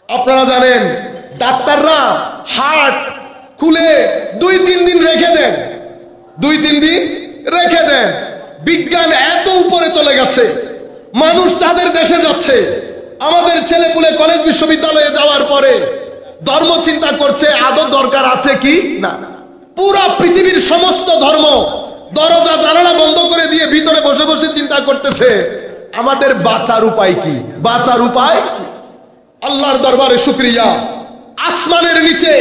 আপনারা জানেন ডাক্তাররা হার্ট খুলে 2-3 দিন রেখে দেন, 2-3 দিন রেখে দেন। বিজ্ঞান এত উপরে চলে গেছে, মানুষ তাদের দেশে যাচ্ছে। আমাদের ছেলেপুলে কলেজ বিশ্ববিদ্যালয়ে যাওয়ার পরে ধর্ম চিন্তা করছে আদৌ দরকার আছে কি না। পুরা পৃথিবীর সমস্ত ধর্ম দরজা জানালা বন্ধ করে দিয়ে ভিতরে বসে বসে চিন্তা করতেছে আমাদের বাঁচার উপায় কি, বাঁচার উপায়। আল্লাহর দরবারে শুকরিয়া, আসমানের নিচে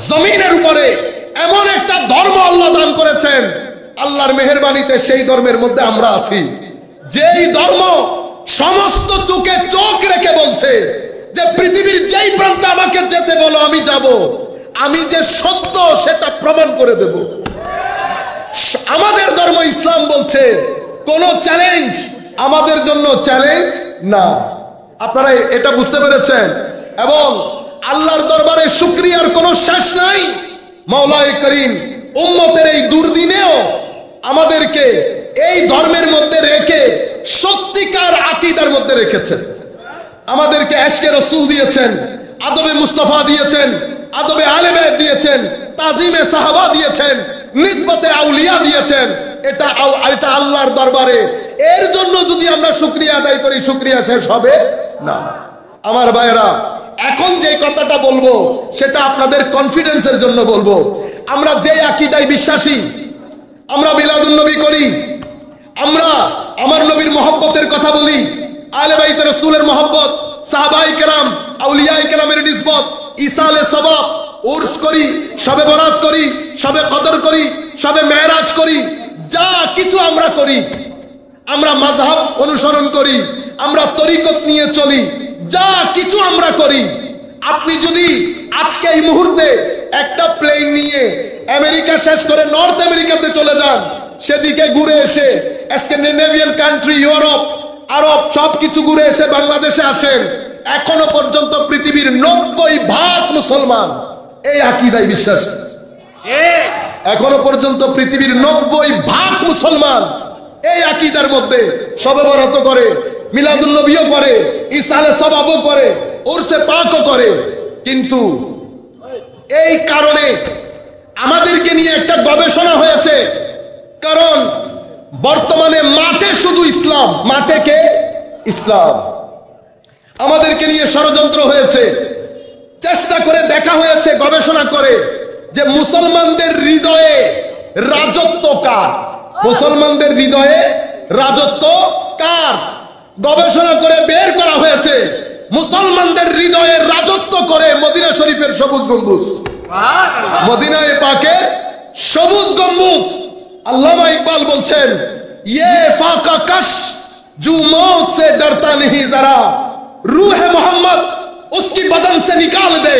জমিনের উপরে এমন একটা ধর্ম আল্লাহ দান করেছেন। আল্লাহর মেহেরবানিতে সেই ধর্মের মধ্যে আমরা আছি, যেই ধর্ম সমস্ত চোখে চোখ রেখে বলছে যে পৃথিবীর যেই প্রান্তে আমাকে যেতে বলো আমি যাব, আমি যে সত্য সেটা প্রমাণ করে দেব। আমাদের ধর্ম ইসলাম বলছে কোন চ্যালেঞ্জ আমাদের জন্য চ্যালেঞ্জ না। আপনারা এটা বুঝতে পেরেছেন? এবং আল্লাহর দরবারে শুকরিয়ার কোনো শেষ নাই। মাওলায়ে করিম উম্মতের এই দুর্দিনেও আমাদেরকে এই ধর্মের মধ্যে রেখে সত্যিকার আকীদার মধ্যে রেখেছেন। আমাদেরকে ইশকে রাসূল দিয়েছেন, আদবে মুস্তাফা দিয়েছেন, আদবে আহলে বাইত দিয়েছেন, তাজিমে সাহাবা দিয়েছেন, নিসবতে আউলিয়া দিয়েছেন। এটা আল্লাহর দরবারে, এর জন্য যদি আমরা শুকরিয়া আদায় করি শুকরিয়া শেষ হবে না। আমার ভাইরা, এখন যে কথাটা বলবো সেটা আপনাদের কনফিডেন্সের জন্য বলবো। আমরা যে আকীদায় বিশ্বাসী, আমরা মিলাদুন নবী করি, আমরা আমার নবীর মহব্বতের কথা বলি, আহলে বাইত রাসূলের মহব্বত, সাহাবায়ে কেরাম, আউলিয়ায়ে কেরামের নিসবত, ইসালে সওয়াব, উরস করি, শবে বরাত করি, শবে কদর করি, শবে মেরাজ করি, যা কিছু আমরা করি, আমরা মাযহাব অনুসরণ করি, আমরা তরিকত নিয়ে চলি, যা কিছু আমরা করি। আপনি যদি আজকে এই মুহূর্তে একটা প্লেন নিয়ে আমেরিকা শেষ করে নর্থ আমেরিকাতে চলে যান, সেদিকে ঘুরে এসে স্ক্যান্ডিনেভিয়ান কান্ট্রি, ইউরোপ, আরব সবকিছু ঘুরে এসে বাংলাদেশে আসেন, এখনো পর্যন্ত পৃথিবীর 90% মুসলমান এই আকীদায় বিশ্বাস। এখনো পর্যন্ত পৃথিবীর 90% মুসলমান এই আকীদার মধ্যে শবে বরাত করে, মিলাদুন নবীও করে, ইসালে সওয়াবও করে, উরসে পাকও করে। কিন্তু এই কারণে আমাদেরকে নিয়ে একটা গবেষণা হয়েছে, কারণ বর্তমানে মাঠে শুধু ইসলাম, মাঠে কে? ইসলাম। আমাদেরকে নিয়ে ষড়যন্ত্র হয়েছে, চেষ্টা করে দেখা হয়েছে গবেষণা করে যে মুসলমানদের হৃদয়ে রাজত্ব কার, মুসলমানদের হৃদয়ে রাজত্ব কার। গবেষণা করে বের করা হয়েছে মুসলমানদের হৃদয়ে রাজত্ব করে মদিনা শরীফের সবুজ গম্বুজ, মদিনায়ে পাকের সবুজ গম্বুজ। আল্লামা ইকবাল বলছেন, ये फाका कश जो मौत से डरता नहीं जरा रूह मोहम्मद उसकी बदन से निकाल दे।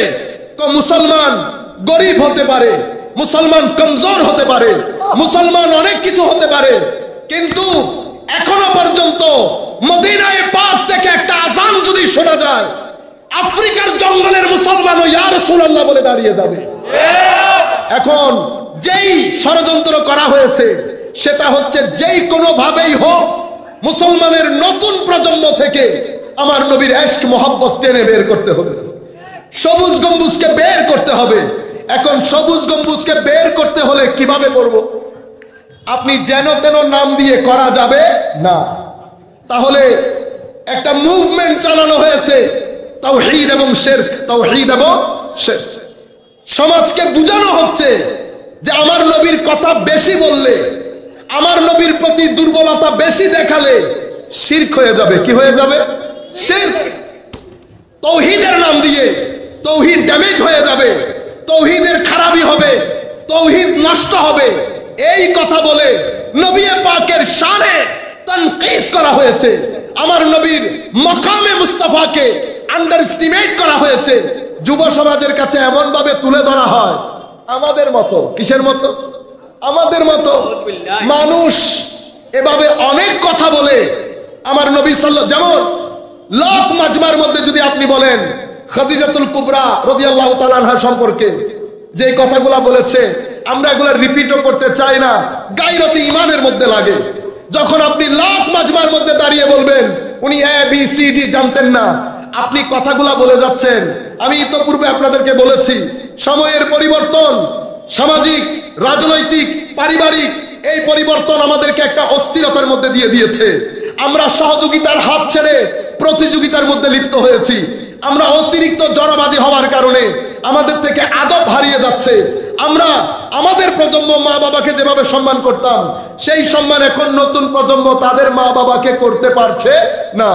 तो मुसलमान गरीब होते पारे, मुसलमान कमजोर होते पारे, मुसलमान अनेक किछु होते पारे, किन्तु एखोनो पर्यन्त मदीनाये पाक थेके एकटा आजान जोदि शोना जाय, আফ্রিকার জঙ্গলের মুসলমানও ইয়া রাসূলুল্লাহ বলে দাঁড়িয়ে যাবে। এখন যেই ষড়যন্ত্র করা হয়েছে সেটা হচ্ছে যেই কোনো ভাবেই হোক মুসলমানের নতুন প্রজন্ম থেকে আমার নবীর ইশক মোহাব্বত টেনে বের করতে হবে, সবুজ গম্বুজকে বের করতে হবে। এখন সবুজ গম্বুজকে বের করতে হলে কিভাবে করব? আপনি যেন তেন নাম দিয়ে করা যাবে না। তাহলে একটা মুভমেন্ট চালানো হয়েছে, তাওহীদ এবং শিরক, তাওহীদ এবং শিরক। সমাজকে বোঝানো হচ্ছে যে আমার নবীর কথা বেশি বললে, আমার নবীর প্রতি দুর্বলতা বেশি দেখালে শিরক হয়ে যাবে। কি হয়ে যাবে? শিরক। তাওহীদের নাম দিয়ে তাওহীদ ড্যামেজ হয়ে যাবে, তাওহীদের খারাপি হবে, তাওহীদ নষ্ট হবে। এই কথা বলে নবী পাকের শানে তানকিস করা হয়েছে, আমার নবীর মাকামে মুস্তাফাকে আন্ডারএস্টিমেট করা হয়েছে। যুব সমাজের কাছে এমন ভাবে তুলে ধরা হয় আমাদের মতো, কিসের মতো? আমাদের মতো মানুষ এভাবে অনেক কথা বলে আমার নবী সাল্লাল্লাহু, যেমন লাখ মাজমার মধ্যে যদি আপনি বলেন খাদিজাতুল কুবরা রাদিয়াল্লাহু তাআলা আনহা সম্পর্কে যে কথাগুলো বলেছে, আমরা এগুলো রিপিটও করতে চাই না, গায়রতে ঈমানের মধ্যে লাগে। যখন আপনি লাখ মাজমার মধ্যে দাঁড়িয়ে বলবেন উনি এ বি সি ডি জানতেন না, আপনি কথাগুলা বলে যাচ্ছেন। আমি ইতোপূর্বে আপনাদেরকে বলেছি, সময়ের পরিবর্তন, সামাজিক, রাজনৈতিক, পারিবারিক এই পরিবর্তন আমাদেরকে একটা অস্থিরতার মধ্যে দিয়ে দিয়েছে। আমরা সহযোগিতার হাত ছেড়ে প্রতিযোগিতার মধ্যে লিপ্ত হয়েছি। আমরা অতিরিক্ত জড়বাদী হওয়ার কারণে আমাদের থেকে আদব হারিয়ে যাচ্ছে। আমরা আমাদের প্রজন্ম মা বাবাকে যেভাবে সম্মান করতাম, সেই সম্মান এখন নতুন প্রজন্ম তাদের মা বাবাকে করতে পারছে না।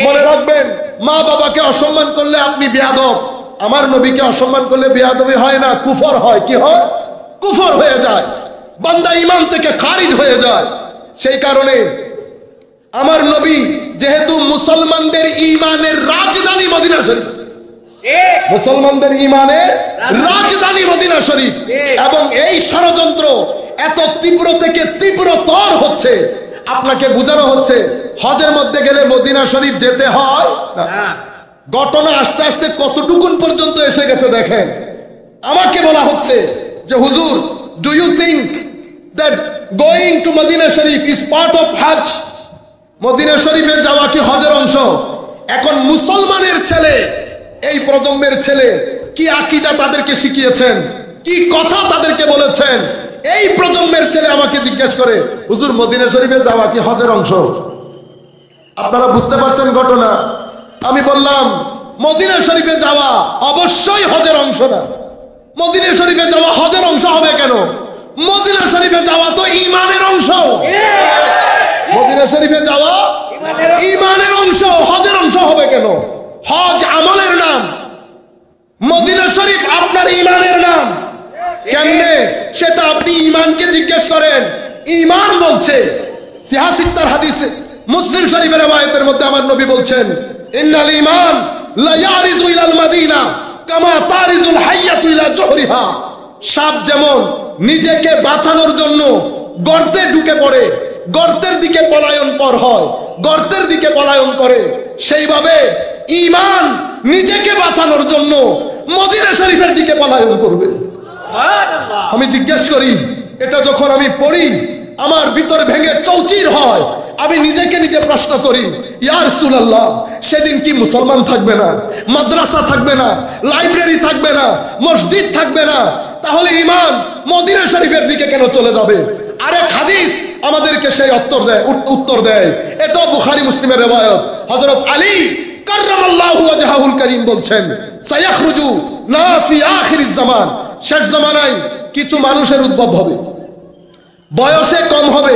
মনে রাখবেন, মা বাবাকে অসম্মান করলে আপনি বেয়াদব। আমার নবীকে অসম্মান করলে বেয়াদবি হয় না, কুফর হয়। কি হয়? কুফর হয়ে যায়, বান্দা ঈমান থেকে খারিজ হয়ে যায়। সেই কারণে আমার নবী যেহেতু মুসলমানদের ঈমানের রাজধানী মদিনা শরীফ, মুসলমানদের ঈমানের রাজধানী মদিনা শরীফ, এবং এই ষড়যন্ত্র এত তীব্র থেকে তীব্রতর হচ্ছে, আপনাকে বোঝানো হচ্ছে হজের মধ্যে গেলে মদিনা শরীফ যেতে হয় না। ঘটনা আস্তে আস্তে কতটুকুন পর্যন্ত এসে গেছে দেখেন। আমাকে বলা হচ্ছে যে হুজুর, do you think that going to Medina Sharif is part of Hajj? Medina শরীফে যাওয়া কি হজের অংশ? এখন মুসলমানের ছেলে, এই প্রজন্মের ছেলে কি আকীদা তাদেরকে শিখিয়েছেন, কি কথা তাদেরকে বলেছেন, এই প্রজন্মের ছেলে আমাকে জিজ্ঞেস করে, হুজুর মদিনা শরীফে যাওয়া কি হজের অংশ? আপনারা বুঝতে পারছেন ঘটনা? আমি বললাম, মদিনা শরীফে যাওয়া অবশ্যই হজের অংশ না। মদিনা শরীফে যাওয়া হজের অংশ হবে কেন? মদিনা শরীফে যাওয়া তো ঈমানের অংশ। মদিনা শরীফে যাওয়া ঈমানের অংশ, হজের অংশ হবে কেন? হজ আমলের নাম, মদিনা শরীফ আপনার ঈমানের নাম। কেমনে সেটা আপনি ঈমানকে জিজ্ঞেস করেন। ঈমান বলছে, সিহাসিত্তার হাদিস, মুসলিম শরীফের রওয়ায়াতের মধ্যে আমার নবী বলছেন, ইন্নাল ঈমান লা ইয়ারিজু ইলাল মাদিনা কামা তারিজুল হাইয়াতু ইলা জহরিহা। সাপ যেমন নিজেকে বাঁচানোর জন্য গর্তে ঢুকে পড়ে, গর্তের দিকে পলায়ন পর হয়, গর্তের দিকে পলায়ন করে, সেইভাবে ঈমান নিজেকে বাঁচানোর জন্য মদিনা শরীফের দিকে পলায়ন করবে। আমি জিজ্ঞেস করি, এটা যখন আমি পড়ি আমার ভিতর ভেঙে চৌচির হয়। আমি নিজেকে নিজে প্রশ্ন করি, ইয়া রাসূলুল্লাহ, সেদিন কি মুসলমান থাকবে না, মাদ্রাসা থাকবে না, লাইব্রেরি থাকবে না, মসজিদ থাকবে না? তাহলে ঈমান মদিনা শরীফের দিকে কেন চলে যাবে? আরেক হাদিস আমাদেরকে সেই উত্তর দেয়। এটা বুখারী মুসলিমের রওয়ায়াত। হযরত আলী কাররামাল্লাহু ওয়াজহাহুল কারীম বলছেন, সায়াখরুজু নাস ফি আখিরিজ জামান, শেষ জামানায় কিছু মানুষের উদ্ভব হবে, বয়সে কম হবে,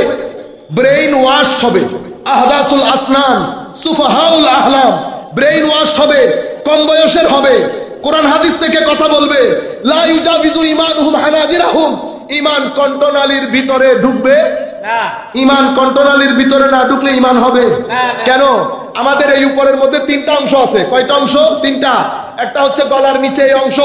ব্রেইন ওয়াশড হবে, আহদাসুল আসনান, সুফাহাউল আহলাম, ব্রেইন ওয়াশড হবে, কম বয়সের হবে, কোরআন হাদিস থেকে কথা বলবে, লা ইউজাবিজু ঈমানুহুম হানাজিরাহুম, ঈমান কণ্ঠনালীর ভিতরে ঢুকবে না। ঈমান কণ্ঠনালীর ভিতরে না ঢুকলে ঈমান হবে কেন? আমাদের এই উপরের মধ্যে তিনটা অংশ আছে। কয়টা অংশ? তিনটা। একটা হচ্ছে গলার নিচে এই অংশ,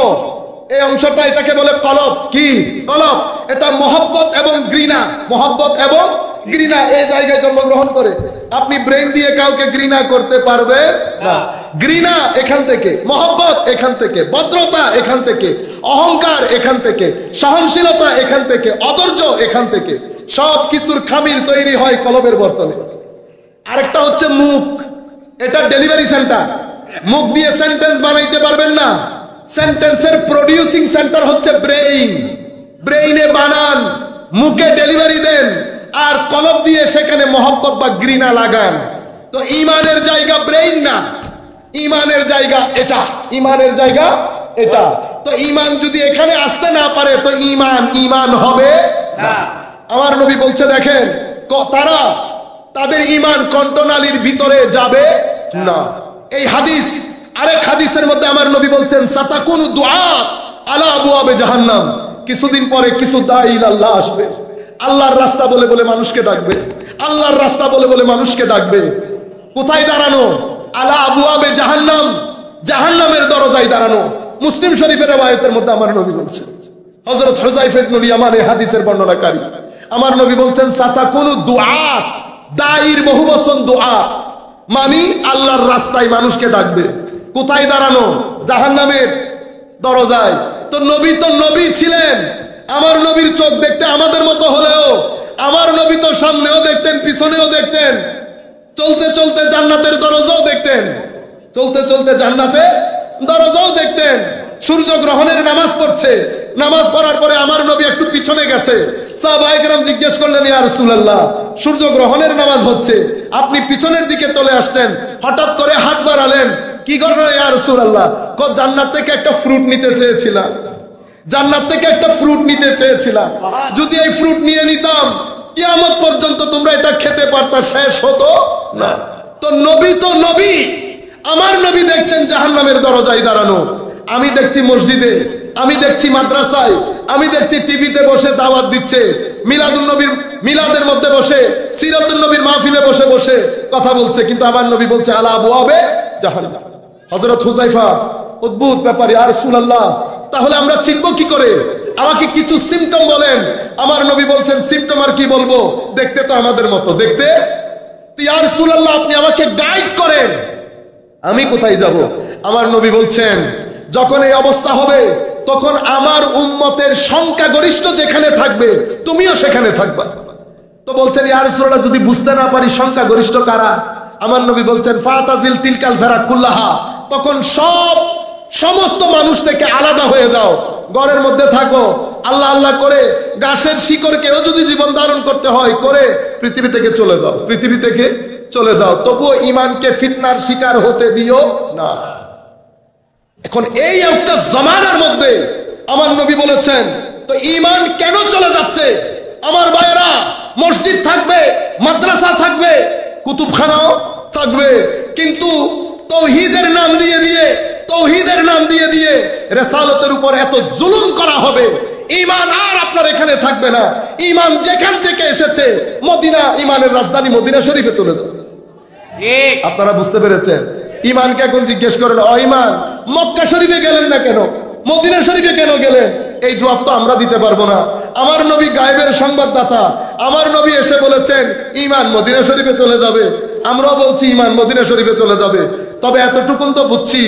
এই অংশটা, এটাকে বলে কলব। কি কলব? এটা মহব্বত এবং ঘৃণা, মহব্বত এবং ঘৃণা এই জায়গায় জন্মগ্রহণ করে। আপনি ব্রেন দিয়ে কাউকে ঘৃণা করতে পারবে না। ঘৃণা এখান থেকে, মহব্বত এখান থেকে, ভদ্রতা এখান থেকে, অহংকার এখান থেকে, সহনশীলতা এখান থেকে, অধৈর্য এখান থেকে। সব কিছুর খামির তৈরি হয় কলবের বর্তনে। আরেকটা হচ্ছে মুখ, এটা ডেলিভারি সেন্টার। মুখ দিয়ে সেন্টেন্স বানাইতে পারবেন না। সেন্টেন্সের প্রডিউসিং সেন্টার হচ্ছে ব্রেইন। ব্রেইনে বানান, মুখে ডেলিভারি দেন, আর কলব দিয়ে সেখানে মহব্বত বা ঘৃণা লাগান। তো ঈমানের জায়গা ব্রেইন না, ঈমানের জায়গা এটা, ঈমানের জায়গা এটা। তো ঈমান যদি এখানে আসতে না পারে তো ঈমান হবে না। আমার নবী বলছে, দেখেন, তারা তাদের ঈমান কণ্ঠনালীর ভিতরে যাবে না। এই হাদিস। আরেক হাদিসের মধ্যে আমার নবী বলছেন, সাতাকুনু দুআ আলা আবওয়াবে জাহান্নাম, কিছুদিন পরে কিছু দাঈ ইলাল্লাহ আসবে, আল্লাহর রাস্তা বলে বলে মানুষকে ডাকবে, আল্লাহর রাস্তা বলে বলে মানুষকে ডাকবে। কোথায় দাঁড়ানো? আলা আবওয়াবে জাহান্নাম, জাহান্নামের দরজায় দাঁড়ানো। মুসলিম শরীফের রওয়ায়াতের মধ্যে আমার নবী বলছেন, হযরত হুযায়ফা ইবনে ইয়ামান এই হাদিসের বর্ণনাকারী, আমার নবী বলছেন, সাতাকুনু দুআ, দাঈর বহুবচন দুআ, মানে আল্লাহর রাস্তায় মানুষকে ডাকবে। কোথায় দাঁড়ানো? জাহান্নামের দরজায়। তো নবী ছিলেন। আমার নবীর চোখ দেখতে আমাদের মতো হলেও আমার নবী তো সামনেও দেখতেন, পিছনেও দেখতেন, চলতে চলতে জান্নাতের দরজাও দেখতেন। চলতে চলতে জান্নাতে দরজাও দেখতেন। সূর্য গ্রহণের নামাজ পড়ছে, নামাজ পড়ার পরে আমার নবী একটু পিছনে গেছে। সাহাবায়ে কেরাম জিজ্ঞেস করলেন, ইয়া রাসূলুল্লাহ, সূর্য গ্রহণের নামাজ হচ্ছে, আপনি পিছনের দিকে চলে আসছেন, হঠাৎ করে হাত বাড়ালেন, কি ঘটনা ইয়া রাসূলুল্লাহ? জান্নাত থেকে একটা ফ্রুট নিতে চেয়েছিলাম, জান্নাত থেকে একটা ফ্রুট নিতে চেয়েছিলাম, যদি এই ফ্রুট নিয়ে নিতাম কিয়ামত পর্যন্ত তোমরা এটা খেতে পারতা, শেষ হতো না। তো নবী, আমার নবী দেখছেন জাহান্নামের দরজায় দাঁড়ানো, আমি দেখছি মসজিদে, আমি দেখছি মাদ্রাসায়, আমি দেখছি টিভিতে বসে দাওয়াত দিচ্ছে, মিলাদুন নবীর মিলাদের মধ্যে বসে, সিরাতুন নবীর মাহফিলে বসে বসে কথা বলছে, কিন্তু আমার নবী বলছে আলা আবওয়াবে জাহান্নাম। হযরত হুযায়ফা, অদ্ভুত ব্যাপার ইয়া রাসূলুল্লাহ, তাহলে আমরা চিনব কি করে? আমাকে কিছু সিম্পটম বলেন। আমার নবী বলছেন, সিম্পটম আর কি বলবো, দেখতে তো আমাদের মতো দেখতে। তো ইয়া রাসূলুল্লাহ, আপনি আমাকে গাইড করেন, আমি কোথায় যাব? আমার নবী বলছেন, যখন এই অবস্থা হবে তখন আমার উম্মতের সংখ্যা গরিষ্ঠ যেখানে থাকবে তুমিও সেখানে থাকবা। তো বলছেন, ইয়া রাসূলুল্লাহ, যদি বুঝতে না পারি সংখ্যা গরিষ্ঠ কারা? আমার নবী বলছেন, ফাতাজিল তিলকাল ফিরাক কুল্লাহা, তখন সমস্ত মানুষ থেকে আলাদা হয়ে যাও, ঘরের মধ্যে থাকো, আল্লাহ আল্লাহ করে গাছের শিকড়কেও যদি জীবন ধারণ করতে হয় করে পৃথিবী থেকে চলে যাও, পৃথিবী থেকে চলে যাও, তবুও ঈমানকে ফিতনার শিকার হতে দিও না। এখন এই একটা জামানার মধ্যে আমার নবী বলেছেন, তো ঈমান কেন চলে যাচ্ছে? আমার ভাইয়েরা, মসজিদ থাকবে, মাদ্রাসা থাকবে, কুতুবখানাও থাকবে, কিন্তু তাওহীদের নাম দিয়ে দিয়ে রিসালাতের উপর এত জুলুম করা হবে, ঈমান আর আপনার এখানে থাকবে না। ঈমান যেখান থেকে এসেছে, মদিনা, ঈমানের রাজধানী মদিনা শরীফে চলে যাবে। ঠিক আপনারা বুঝতে পেরেছেন? ঈমানকে এখন জিজ্ঞেস করেন, ও ঈমান, মক্কা শরীফে গেলেন না কেন, মদিনা শরীফে কেন গেলেন? এই জবাব তো আমরা দিতে পারবো না। আমার নবী গায়েবের সংবাদদাতা, আমার নবী এসে বলেছেন ঈমান মদিনা শরীফে চলে যাবে, আমরাও বলছি ঈমান মদিনা শরীফে চলে যাবে। তবে এতটুকুন তো বুঝছি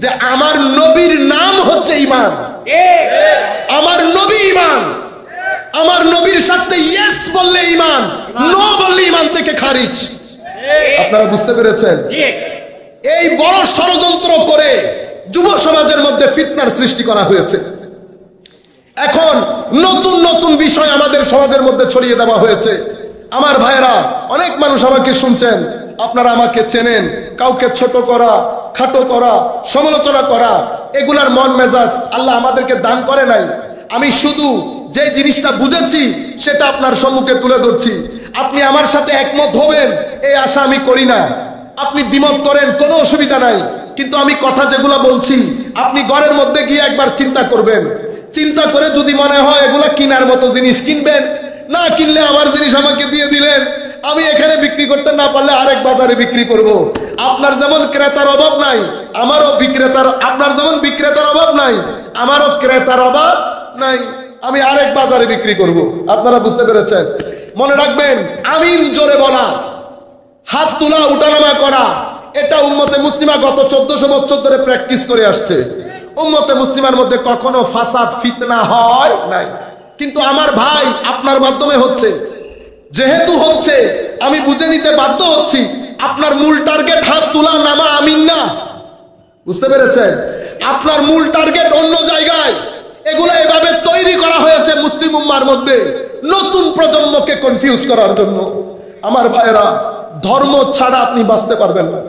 যে আমার নবীর নাম হচ্ছে ঈমান, আমার নবী ঈমান, আমার নবীর সাথে ইয়েস বললে ঈমান, নো বললে ঈমান থেকে খারিজ। আপনারা বুঝতে পেরেছেন? এই বড় ষড়যন্ত্র করে যুব সমাজের মধ্যে ফিতনার সৃষ্টি করা হয়েছে। এখন নতুন নতুন বিষয় আমাদের সমাজের মধ্যে ছড়িয়ে দেওয়া হয়েছে। আমার ভাইয়েরা, অনেক মানুষ আমাকে শুনছেন, আপনারা আমাকে চেনেন, কাউকে ছোট করা, খাটো করা, সমালোচনা করা, এগুলার মন মেজাজ আল্লাহ আমাদেরকে দান করে নাই। আমি শুধু যে জিনিসটা বুঝেছি সেটা আপনার সম্মুখে তুলে ধরছি। আপনি আমার সাথে একমত হবেন এই আশা আমি করি না, আপনি দ্বিমত করেন, কোনো অসুবিধা নাই, কিন্তু আমি কথা যেগুলো বলছি আপনি ঘরের মধ্যে গিয়ে একবার চিন্তা করবেন, চিন্তা করে যদি মনে হয় এগুলা কেনার মতো জিনিস কিনবেন, না কিনলে আমার জিনিস আমাকে দিয়ে দিলেন, আমি এখানে বিক্রি করতে না পারলে আরেক বাজারে বিক্রি করব। আপনার যেমন ক্রেতার অভাব নাই, আমারও বিক্রেতার, আপনার যেমন বিক্রেতার অভাব নাই, আমারও ক্রেতার অভাব নাই, আমি আরেক বাজারে বিক্রি করব। আপনারা বুঝতে পেরেছেন? মনে রাখবেন, আমিন জোরে বলা, হাত তোলা, উঠানামা করা, এটা উম্মতে মুসলিমা গত 1400 বছর ধরে প্র্যাকটিস করে আসছে। উম্মতে মুসলিমার মধ্যে কখনো ফাসাদ ফিতনা হয় নাই, কিন্তু আমার ভাই আপনার মাধ্যমে হচ্ছে, যেহেতু হচ্ছে আমি বুঝে নিতে বাধ্য হচ্ছি, আপনার মূল টার্গেট হাত তোলা, নামা, আমিন না। বুঝতে পেরেছেন? আপনার মূল টার্গেট অন্য জায়গায়। এগুলো এভাবে তৈরি করা হয়েছে মুসলিম উম্মার মধ্যে নতুন প্রজন্মকে কনফিউজ করার জন্য। আমার ভাইয়েরা, ধর্ম ছাড়া আপনি বাঁচতে পারবেন না।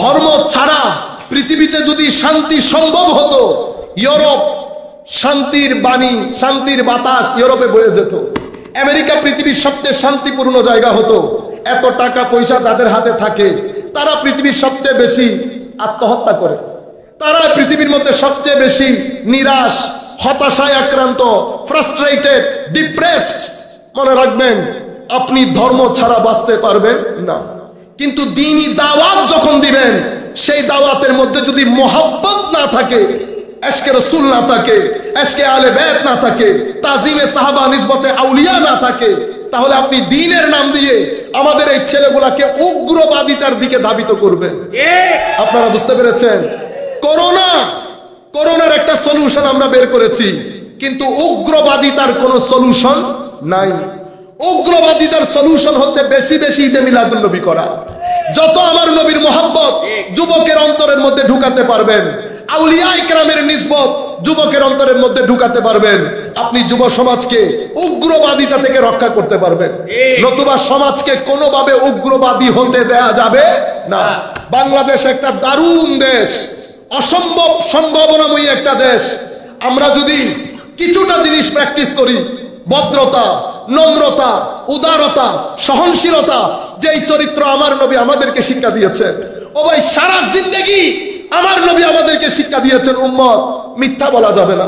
ধর্ম ছাড়া পৃথিবীতে যদি শান্তি সম্ভব হতো, ইউরোপ শান্তির বাণী, শান্তির বাতাস ইউরোপে বয়ে যেত। আমেরিকা পৃথিবীর সবচেয়ে শান্তিপূর্ণ জায়গা হতো। এত টাকা পয়সা যাদের হাতে থাকে তারা পৃথিবীর সবচেয়ে বেশি আত্মহত্যা করে, তারা পৃথিবীর মধ্যে সবচেয়ে বেশি নিরাশ, হতাশায় আক্রান্ত, ফ্রাস্ট্রেটেড, ডিপ্রেসড। মনে রাখবেন, আপনি ধর্ম ছাড়া বাঁচতে পারবেন না। কিন্তু দ্বীনি দাওয়াত যখন দিবেন, সেই দাওয়াতের মধ্যে যদি মোহাব্বত না থাকে, এশকে রসুল না থাকে, এশকে আলে বাইত না থাকে, তাজিমে সাহাবা, নিসবতে আউলিয়া না থাকে, তাহলে আপনি দ্বীনের নাম দিয়ে আমাদের এই ছেলেগুলাকে উগ্রবাদিতার দিকে ধাবিত করবেন। আপনারা বুঝতে পেরেছেন? করোনার একটা সলিউশন আমরা বের করেছি, কিন্তু উগ্রবাদিতার কোনো সলিউশন নাই। উগ্রবাদিতার সলিউশন হচ্ছে বেশি বেশি ঈদে মিলাদুন নবী করা। যত আমার নবীর মোহাব্বত যুবকের অন্তরের মধ্যে ঢুকাতে পারবেন, আউলিয়া ইকরামের নিসবত যুবকের অন্তরের মধ্যে ঢুকাতে পারবেন, আপনি যুব সমাজকে উগ্রবাদিতা থেকে রক্ষা করতে পারবেন। নতুবা সমাজকে কোনোভাবে উগ্রবাদী হতে দেয়া যাবে না। বাংলাদেশ একটা দারুণ দেশ, অসম্ভব সম্ভাবনাময়ী একটা দেশ। আমরা যদি কিছুটা জিনিস প্র্যাকটিস করি, ভদ্রতা, নম্রতা, উদারতা, সহনশীলতা, যেই চরিত্র আমার নবী আমাদেরকে শিক্ষা দিয়েছেন, ও ভাই সারা জিন্দেগি আমার নবী আমাদেরকে শিক্ষা দিয়েছেন, উম্মত মিথ্যা বলা যাবে না,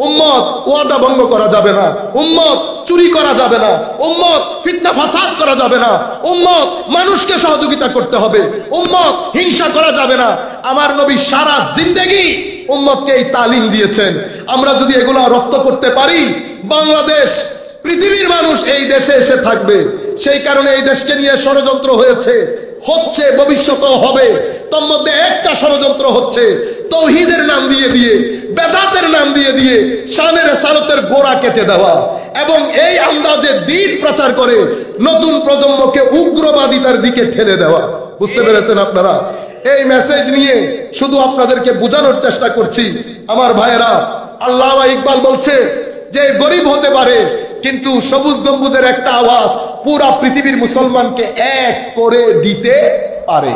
উম্মত ওয়াদা ভঙ্গ করা যাবে না, উম্মত চুরি করা যাবে না, উম্মত ফিতনা ফাসাদ করা যাবে না, উম্মত মানুষকে সহযোগিতা করতে হবে, উম্মত হিংসা করা যাবে না। আমার নবী সারা জিন্দেগি উম্মতকে এই তালিম দিয়েছেন। আমরা যদি এগুলো রপ্ত করতে পারি, বাংলাদেশ, পৃথিবীর মানুষ এই দেশে এসে থাকবে। সেই কারণে এই দেশকে নিয়ে ষড়যন্ত্র হয়েছে, হচ্ছে, ভবিষ্যতেও হবে। তোর মধ্যে একটা ষড়যন্ত্র হচ্ছে তৌহিদের নাম দিয়ে দিয়ে, বেদাতের নাম দিয়ে দিয়ে শানের রিসালাতের গোড়া কেটে দেওয়া, এবং এই আন্দাজে দ্বীন প্রচার করে নতুন প্রজন্মকে উগ্রবাদিতার দিকে ঠেলে দেওয়া। বুঝতে পেরেছেন আপনারা? এই মেসেজ নিয়ে শুধু আপনাদেরকে বোঝানোর চেষ্টা করছি। আমার ভাইয়েরা, আল্লামা ইকবাল বলছে যে গরিব হতে পারে, কিন্তু সবুজ গম্বুজের একটা আওয়াজ পুরা পৃথিবীর মুসলমানকে এক করে দিতে পারে।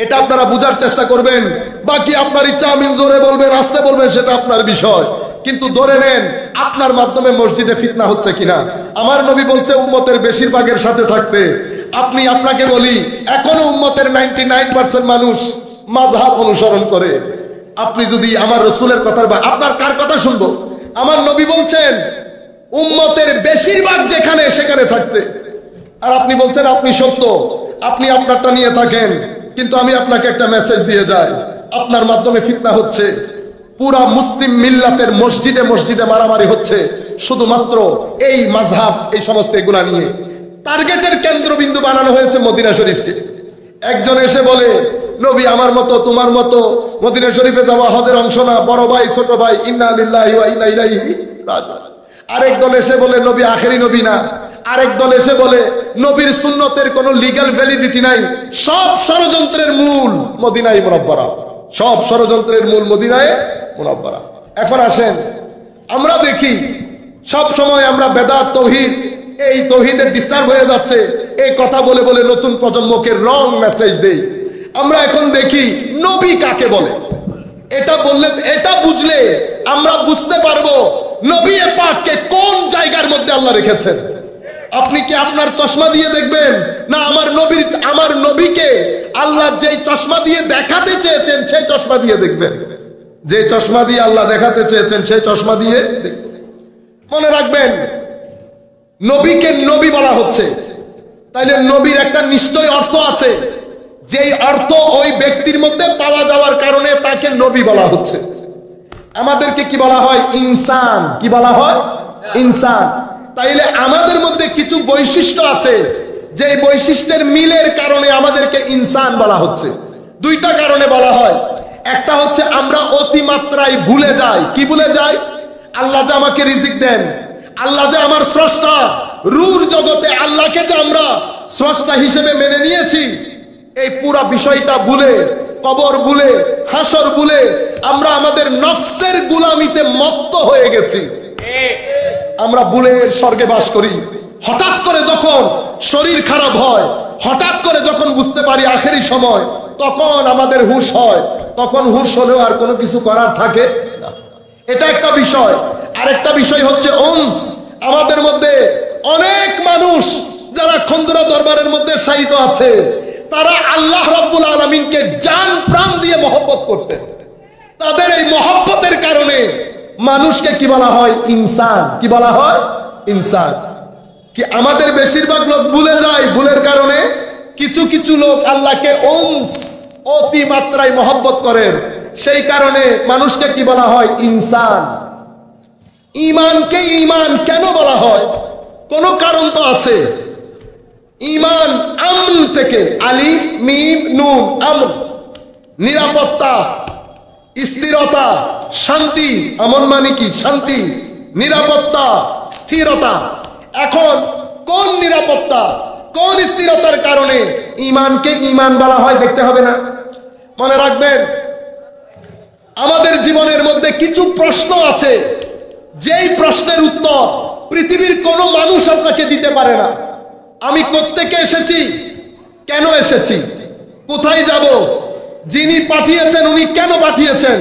এটা আপনারা বুঝার চেষ্টা করবেন। বাকি আপনার ইচ্ছা, আমিন জোরে বলবেন, আস্তে বলবেন, সেটা আপনার বিষয়। কিন্তু ধরে নেন আপনার মাধ্যমে মসজিদে ফিতনা হচ্ছে কিনা। আমার নবী বলছে উম্মতের বেশিরভাগের সাথে থাকতে। আপনাকে বলি, এখনো উম্মতের 99% মানুষ মাযহাব অনুসরণ করে। আপনি যদি আমার রাসূলের কথা, আপনার কার কথা শুনবো? আমার নবী বলছেন উম্মতের বেশিরভাগ যেখানে সেখানে থাকতে। আর আপনি বলছেন আপনি সত্য, আপনি আপনারটা নিয়ে থাকেন। কিন্তু আমি আপনাকে একটা মেসেজ দিয়ে যাই, আপনার মাধ্যমে ফিতনা হচ্ছে। পুরা মুসলিম মিল্লাতের মসজিদে মসজিদে মারামারি হচ্ছে শুধুমাত্র এই মাযহাব, এই সমস্ত এগুলা নিয়ে। টার্গেটের কেন্দ্রবিন্দু বানানো হয়েছে মদিনা শরীফকে। একজন এসে বলে, নবী আমার মতো তোমার মতো মদিনা শরীফে যাওয়া হজের অংশ না, বড় ভাই ছোট ভাই, ইন্না লিল্লাহি ওয়া ইন্না ইলাইহি রাজিউন। আরেক দল এসে বলে নবী আখেরি নবী না। আরেক দল এসে বলে নবীর সুন্নতের কোনো লিগ্যাল ভ্যালিডিটি নাই। সব ষড়যন্ত্রের মূল মদিনায়ে মুনাওয়ারা, সব ষড়যন্ত্রের মূল মদিনায়ে মুনাওয়ারা। এখন আসেন, আমরা দেখি সব সময় আমরা বেদাত, তৌহিদ, এই তৌহিদের ডিস্টার্ব হয়ে যাচ্ছে এই কথা বলে বলে নতুন প্রজন্মকে রং মেসেজ দেই। আমরা এখন দেখি নবী কাকে বলে। এটা বললে, এটা বুঝলে আমরা বুঝতে পারবো নবী পাককে কোন জায়গার মধ্যে আল্লাহ রেখেছেন। আপনি কি আপনার চশমা দিয়ে দেখবেন, না আমার নবীকে আল্লাহ যেই চশমা দিয়ে দেখাতে চেয়েছেন সেই চশমা দিয়ে দেখবেন? যে চশমা দিয়ে আল্লাহ দেখাতে চেয়েছেন সেই চশমা দিয়ে মনে রাখবেন, নবীকে নবী বলা হচ্ছে, তাইলে নবীর একটা নিশ্চয় অর্থ আছে, যেই অর্থ ওই ব্যক্তির মধ্যে পাওয়া যাওয়ার কারণে তাকে নবী বলা হচ্ছে। আমাদেরকে কি বলা হয়? ইনসান। কি বলা হয়? ইনসান। তাইলে আমাদের মধ্যে কিছু বৈশিষ্ট্য আছে, যে বৈশিষ্ট্যের মিলের কারণে আমাদেরকে ইনসান বলা হচ্ছে। দুইটা কারণে বলা হয়। একটা হচ্ছে আমরা অতিমাত্রায় ভুলে যাই। কি ভুলে যাই? আল্লাহ যে আমাকে রিজিক দেন, আল্লাহ যে আমার স্রষ্টা, রূর জগতে আল্লাহকে যে আমরা স্রষ্টা হিসেবে মেনে নিয়েছি, এই পুরা বিষয়টা ভুলে, কবর ভুলে, হাসর ভুলে আমরা আমাদের নফসের গোলামিতে মত্ত হয়ে গেছি। আমরা ভুলের স্বর্গে বাস করি। হঠাৎ করে যখন শরীর খারাপ হয়, হঠাৎ করে যখন বুঝতে পারি আখেরি সময়, তখন আমাদের হুঁশ হয়। তখন হুঁশ হলেও আর কোনো কিছু করার থাকে না। এটা একটা বিষয়। আরেকটা বিষয় হচ্ছে অংশ। আমাদের মধ্যে অনেক মানুষ যারা খন্দুরা দরবারের মধ্যে শায়িত আছে, তারা আল্লাহ রাব্বুল আলামিনকে জান প্রাণ দিয়ে মহব্বত করতেন। তাদের এই মহব্বতের কারণে মানুষকে কি বলা হয়? ইনসান। কি বলা হয়? ইনসান। কি আমাদের বেশিরভাগ লোক ভুলে যায়, ভুলের কারণে কিছু কিছু লোক আল্লাহকে অতি মাত্রায় মহব্বত করেন, সেই কারণে মানুষকে কি বলা হয়? ইনসান। ঈমানকে ঈমান কেন বলা হয়? কোনো কারণ তো আছে। ঈমান আমন থেকে, আলিফ মিম নুন, আমন, নিরাপত্তা, স্থিরতা, শান্তি। আমন মানে কি? শান্তি, নিরাপত্তা, স্থিরতা। এখন কোন নিরাপত্তা, কোন স্থিরতার কারণে ঈমানকে ঈমান বলা হয় দেখতে হবে না? মনে রাখবেন, আমাদের জীবনের মধ্যে কিছু প্রশ্ন আছে, যেই প্রশ্নের উত্তর পৃথিবীর কোনো মানুষ আপনাকে দিতে পারে না। আমি কোত্থেকে এসেছি, কেন এসেছি, কোথায় যাব, যিনি পাঠিয়েছেন উনি কেন পাঠিয়েছেন,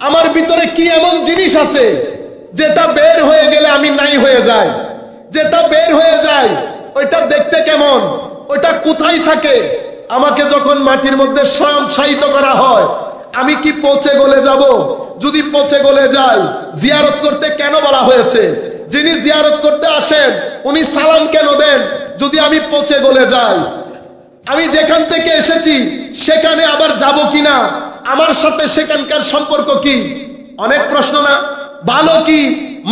আমার ভিতরে কি এমন জিনিস আছে যেটা বের হয়ে গেলে আমি নাই হয়ে যাই, যেটা বের হয়ে যায় ওইটা দেখতে কেমন, ওইটা কোথায় থাকে, আমাকে যখন মাটির মধ্যে শায়িত করা হয় আমি কি পচে গলে যাব? যদি পচে গলে যাই, জিয়ারত করতে কেন বলা হয়েছে, যিনি জিয়ারত করতে আসেন উনি সালাম কেন দেন যদি আমি পচে গলে যাই? আমি যেখান থেকে এসেছি সেখানে আবার যাব কিনা, আমার সাথে সেখানকার সম্পর্ক কি? অনেক প্রশ্ন না? ভালো কি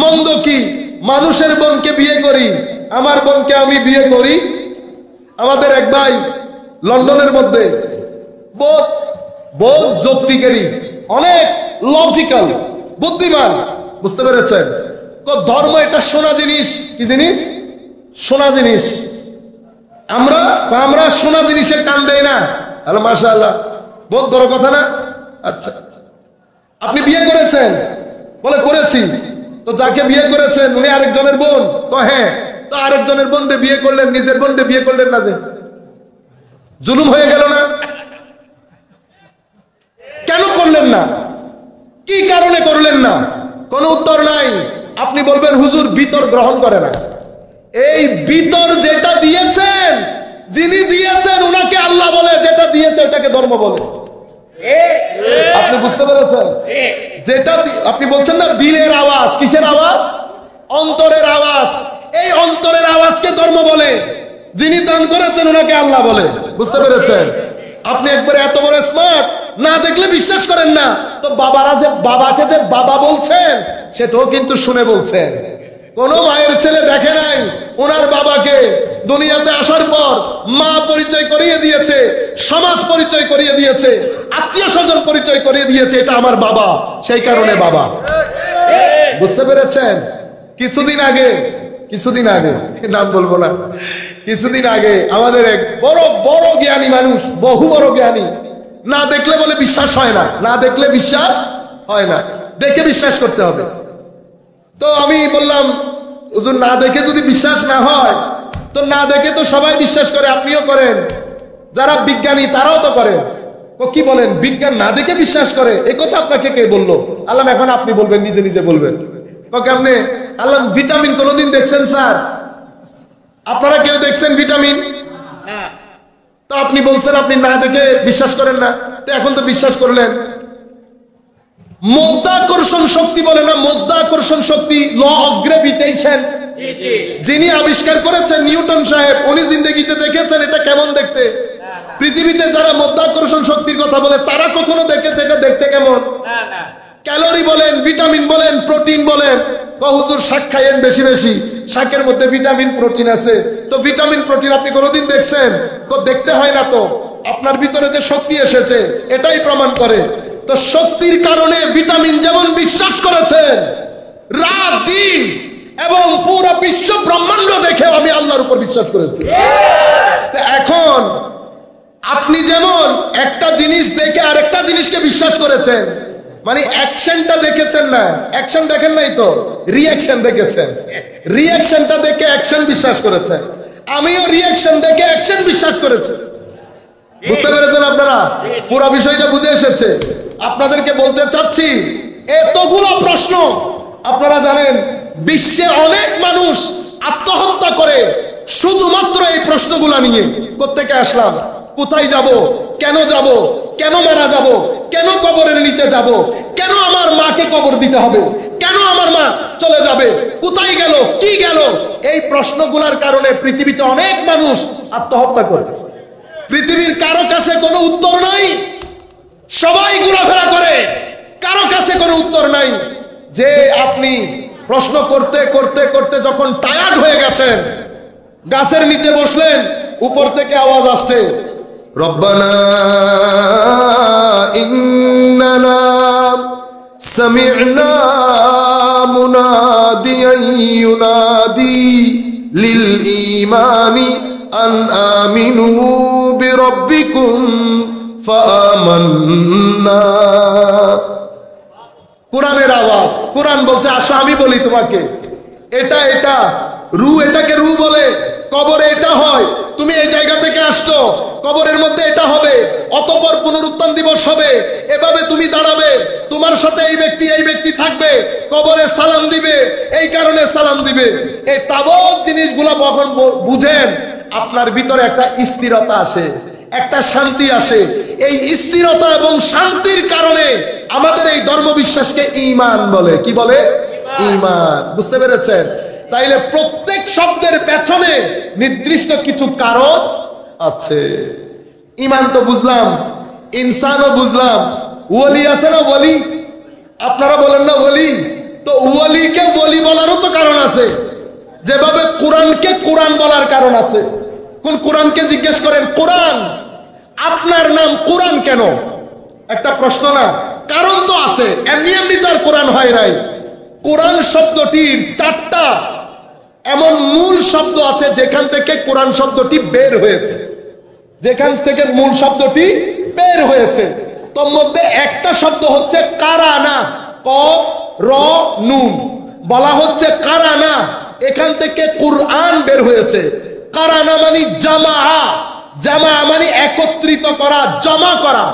মন্দ কি? মানুষের বোনকে বিয়ে করি, আমার বোনকে আমি বিয়ে করি। আমাদের এক ভাই লন্ডনের মধ্যে বহু যুক্তিকারী, অনেক লজিক্যাল, বুদ্ধিমান, বুঝতে পেরেছেন? ধর্ম এটা সোনা জিনিস। কি জিনিস? সোনা জিনিস। আমরা সোনা জিনিসে কান দেই না। আরে মাশাআল্লাহ, বহুত বড় কথা না? আচ্ছা, আপনি বিয়ে করেছেন? বলে করেছি। তো যাকে বিয়ে করেছেন উনি আরেকজনের বোন? তো হ্যাঁ। তো আরেকজনের বোনকে বিয়ে করলেন, নিজের বোনকে বিয়ে করলেন না? যে জুলুম হয়ে গেল না? কেন করলেন না? কি কারণে করলেন না? কোনো উত্তর নাই। আপনি বলবেন হুজুর ভিতর গ্রহণ করে না। এই ভিতর যেটা দিয়েছেন, যিনি দিয়েছেন উনাকে আল্লাহ বলে, যেটা দিয়েছে ওটাকে ধর্ম বলে। আপনি বুঝতে পেরেছেন? যেটা আপনি বলছেন না দিলের আওয়াজ, কিসের আওয়াজ? অন্তরের আওয়াজ। এই অন্তরের আওয়াজকে ধর্ম বলে, যিনি দান করেছেন ওনাকে আল্লাহ বলে। বুঝতে পেরেছেন? আপনি একবারে এত বড় স্মার্ট, না দেখলে বিশ্বাস করেন না। তো বাবারা যে বাবাকে যে বাবা বলছেন সেটাও কিন্তু শুনে বলছেন। কোন মায়ের ছেলে দেখে নাই ওনার বাবাকে দুনিয়াতে আসার পর মা পরিচয় করিয়ে দিয়েছে, সমাজ পরিচয় করিয়ে দিয়েছে, আত্মীয় স্বজন পরিচয় করিয়ে দিয়েছে, এটা আমার বাবা, সেই কারণে বাবা। বুঝতে পেরেছেন? কিছুদিন আগে নাম বলবো না, কিছুদিন আগে আমাদের এক বড় জ্ঞানী মানুষ, বহু বড় জ্ঞানী, না দেখলে বলে বিশ্বাস হয় না, না দেখলে বিশ্বাস হয় না, দেখে বিশ্বাস করতে হবে। তো আমি বললাম হুজুর না দেখে যদি বিশ্বাস না হয়, তো না দেখে তো সবাই বিশ্বাস করে, আপনিও করেন, যারা বিজ্ঞানী তারাও তো করেন। তো কি বলেন, বিজ্ঞান না দেখে বিশ্বাস করে? এই কথা আপনাকে কে বললো? আল্লাহ এখন আপনি বলবেন, নিজে নিজে বলবেন। কেমনে? আল্লাহ ভিটামিন কোনদিন দেখছেন স্যার? আপনারা কেউ দেখছেন ভিটামিন? তো আপনি বলছেন আপনি না দেখে বিশ্বাস করেন না, তো এখন তো বিশ্বাস করলেন। মধ্যাকর্ষণ শক্তি বলে না, মধ্যাকর্ষণ শক্তি, ল অফ গ্রেভিটেশন, যিনি আবিষ্কার করেছেন নিউটন সাহেব, উনি জিন্দেগিতে দেখেছেন এটা কেমন দেখতে। পৃথিবীতে যারা মধ্যাকর্ষণ শক্তির কথা বলে তারা কখনো দেখেছে এটা দেখতে কেমন? ক্যালোরি বলেন, ভিটামিন বলেন, প্রোটিন বলেন, হুজুর শাক খাইয়েন বেশি বেশি, শাকের মধ্যে ভিটামিন প্রোটিন আছে। তো ভিটামিন প্রোটিন আপনি কোনোদিন দেখছেন? দেখতে হয় না। তো আপনার ভিতরে যে শক্তি এসেছে এটাই প্রমাণ করে। তো শক্তির কারণে ভিটামিন যেমন বিশ্বাস করেছেন, রাত দিন এবং পুরো বিশ্ব ব্রহ্মাণ্ড দেখে আমি আল্লাহর উপর বিশ্বাস করেছি। তো এখন আপনি যেমন একটা জিনিস দেখে আরেকটা জিনিসকে বিশ্বাস করেছেন, মানে অ্যাকশনটা দেখেছেন না, অ্যাকশন দেখেন নাই তো, রিঅ্যাকশন দেখেছেন। রিঅ্যাকশনটা দেখে অ্যাকশন বিশ্বাস করেছেন, আমিও রিঅ্যাকশন দেখে অ্যাকশন বিশ্বাস করেছি। বুঝতে পেরেছেন আপনারা? পুরো বিষয়টা বুঝে এসেছে। আপনাদেরকে বলতে চাচ্ছি, এতগুলো প্রশ্ন আপনারা জানেন বিশ্বে অনেক মানুষ আত্মহত্যা করে শুধুমাত্র এই প্রশ্নগুলো নিয়ে। কোত্থেকে আসলাম, কোথায় যাব, কেন যাব, কেন মারা যাব, কেন কবরের নিচে যাব, কেন আমার মাকে কবর দিতে হবে, কেন আমার মা চলে যাবে, কোথায় গেল, কি গেল, এই প্রশ্নগুলোর কারণে পৃথিবীতে অনেক মানুষ আত্মহত্যা করে। পৃথিবীর কারো কাছে কোনো উত্তর নাই, সবাই ঘোরাফেরা করে, কারো কাছে কোনো উত্তর নাই। যে আপনি প্রশ্ন করতে করতে করতে যখন টায়ার্ড হয়ে গেছেন, গাছের নিচে বসলেন, উপর থেকে আওয়াজ আসছে, রব্বানা ইন্নানা সামি'না মুনাদিয়ান ইউনাদি ঈমানি আন আমিনু বিরাব্বিকুম ফাআমান্না। কোরআনের আওয়াজ, কোরআন বলছে আসো আমি বলি তোমাকে, এটা রু, এটাকে রু বলে। কবরে এটা হয়, তুমি এই জায়গা থেকে আসছো, কবরের মধ্যে এটা হবে, অতঃপর পুনরুত্থান দিবস হবে, এভাবে তুমি দাঁড়াবে, তোমার সাথে এই ব্যক্তি থাকবে, কবরে সালাম দিবে, এই কারণে সালাম দিবে। এই তাবৎ জিনিসগুলো যখন বুঝেন, আপনার ভিতরে একটা স্থিরতা আসে, একটা শান্তি আসে। এই স্থিরতা এবং শান্তির কারণে আমাদের এই ধর্ম বিশ্বাসকে ঈমান বলে। কি বলে? ঈমান। বুঝতে পেরেছেন? তাইলে প্রত্যেক শব্দের পেছনে নির্দিষ্ট কিছু কারণ আছে। ঈমান তো বুঝলাম, ইনসানও বুঝলাম, ওলি আছে না ওলি? আপনারা বলেন না ওলি? তো ওলিকে ওলি বলারও তো কারণ আছে, যেভাবে কোরআনকে কোরআন বলার কারণ আছে। কোন কোরআনকে জিজ্ঞেস করেন, কোরআন, আপনার নাম কোরআন কেন? একটা প্রশ্ন না? কারণ তো আছে, এমনি এমনি তার কোরআন হয় নাই। কোরআন শব্দটির 4টা এমন মূল শব্দ আছে যেখান থেকে কোরআন শব্দটি বের হয়েছে, যেখান থেকে মূল শব্দটি বের হয়েছে। তোর মধ্যে একটা শব্দ হচ্ছে কারানা, কফ র নুন, বলা হচ্ছে কারানা, এখান থেকে কুরআন বের হয়েছে। কারানা মানে জামা, জামা মানে একত্রিত করা, জমা করা।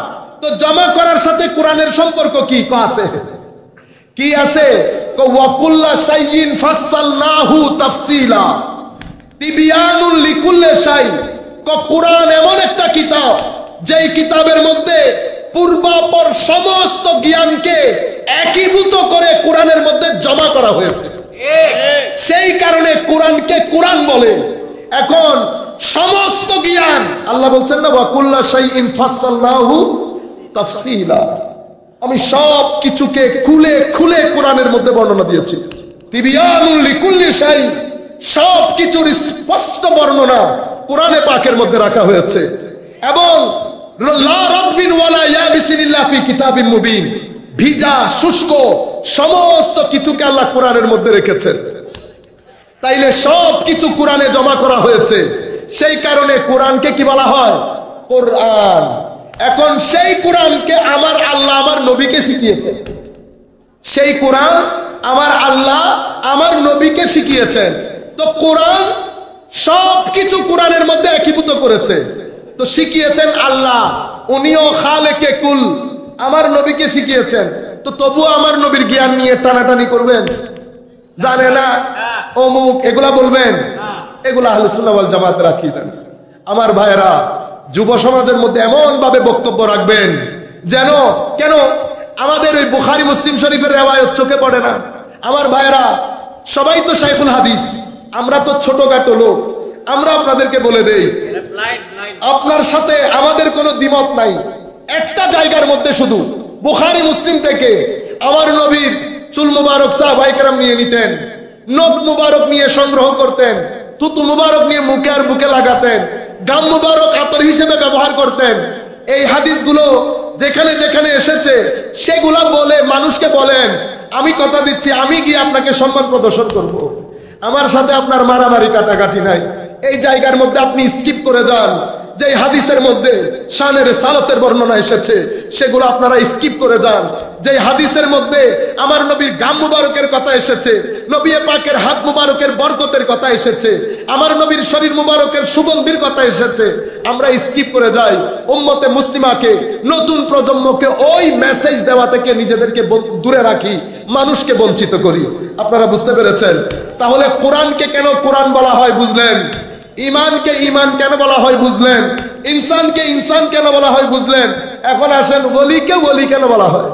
তো জমা করার সাথে কোরআনের সম্পর্ক কি আছে? কি আছে? ওয়াকুল্লা শাইইন ফাসসালনাহু তাফসীলা তিবিয়ানুল লিকুল্লি শাই। কোরআন এমন একটা কিতাব, যেই কিতাবের মধ্যে পূর্বাপর সমস্ত জ্ঞানকে একীভূত করে কোরআনের মধ্যে জমা করা হয়েছে। সেই কারণে কোরআনকে কোরআন বলে। এখন সমস্ত জ্ঞান, আল্লাহ বলছেন না ওয়াকুল্লা শাইইন ফাসসালনাহু তাফসীলা, আমি সব কিছুকে খুলে খুলে কোরআনের মধ্যে বর্ণনা দিয়েছি। তিবিয়ানুল লিকুল্লি শাই, সব কিছুর স্পষ্ট বর্ণনা কোরআনে পাকের মধ্যে রাখা হয়েছে। এবং লা রাতবিন ওয়ালা ইয়াবিসিন ইল্লা ফি কিতাবিন মুবিন, ভিজা শুষ্ক সমস্ত কিছুকে আল্লাহ কোরআনের মধ্যে রেখেছেন। তাইলে সব কিছু কোরআনে জমা করা হয়েছে, সেই কারণে কোরআনকে কি বলা হয়? কোরআন। এখন সেই কোরআনকে আমার আল্লাহ আমার নবীকে শিখিয়েছে। সেই কোরআন আমার আল্লাহ আমার নবীকে শিখিয়েছেন। তো কোরআন সব কিছু কোরআনের মধ্যে একীভূত করেছে। তো শিখিয়েছেন আল্লাহ, উনিও খালেকে কুল, আমার নবীকে শিখিয়েছেন। তো তবুও আমার নবীর জ্ঞান নিয়ে টানাটানি করবেন, জানে না অমুক, এগুলা বলবেন? এগুলা আহলে সুন্নাহ ওয়াল জামাতের আকীদা। আমার ভাইরা, যুব সমাজের মধ্যে এমন ভাবে বক্তব্য রাখবেন যেন, কেন আমাদের ওই বুখারী মুসলিম শরীফের রিওয়ায়াত চোখে পড়ে না? আমার ভাইরা, সবাই তো শাইখুল হাদিস, আমরা তো ছোটখাটো লোক। আমরা আপনাদেরকে বলে দেই, আপনার সাথে আমাদের কোনো দ্বিমত নাই। একটা জায়গার মধ্যে শুধু বুখারী মুসলিম থেকে আমার নবীর চুল মুবারক সাহাবায়ে কেরাম নিয়ে নিতেন, নখ মুবারক নিয়ে সংগ্রহ করতেন, থুতু মুবারক নিয়ে মুখে আর বুকে লাগাতেন, গাম মুবারক আতর হিসেবে ব্যবহার করতেন। এই হাদিসগুলো যেখানে যেখানে এসেছে সেগুলা বলে মানুষকে বলেন, আমি কথা দিচ্ছি আমি গিয়ে আপনাকে সম্মান প্রদর্শন করব, আমার সাথে আপনার মারামারি কাটাকাটি নাই। এই জায়গার মধ্যে আপনি স্কিপ করে যান। যে হাদিসের মধ্যে শানে রিসালাতের বর্ণনা এসেছে সেগুলো আপনারা স্কিপ করে যান। যে হাদিসের মধ্যে আমার নবীর গাম মুবারকের কথা এসেছে, নবী পাকের হাত মুবারকের বরকতের কথা এসেছে, আমার নবীর শরীর মুবারকের সুগন্ধির কথা এসেছে, আমরা স্কিপ করে যাই। উম্মতে মুসলিমাকে, নতুন প্রজন্মকে ওই মেসেজ দেওয়া থেকে নিজেদেরকে দূরে রাখি, মানুষকে বঞ্চিত করি। আপনারা বুঝতে পেরেছেন? তাহলে কোরআনকে কেন কোরআন বলা হয় বুঝলেন, ঈমানকে ঈমান কেন বলা হয় বুঝলেন, ইনসানকে ইনসান কেন বলা হয় বুঝলেন। এখন আসেন ওলিকে ওলি কেন বলা হয়?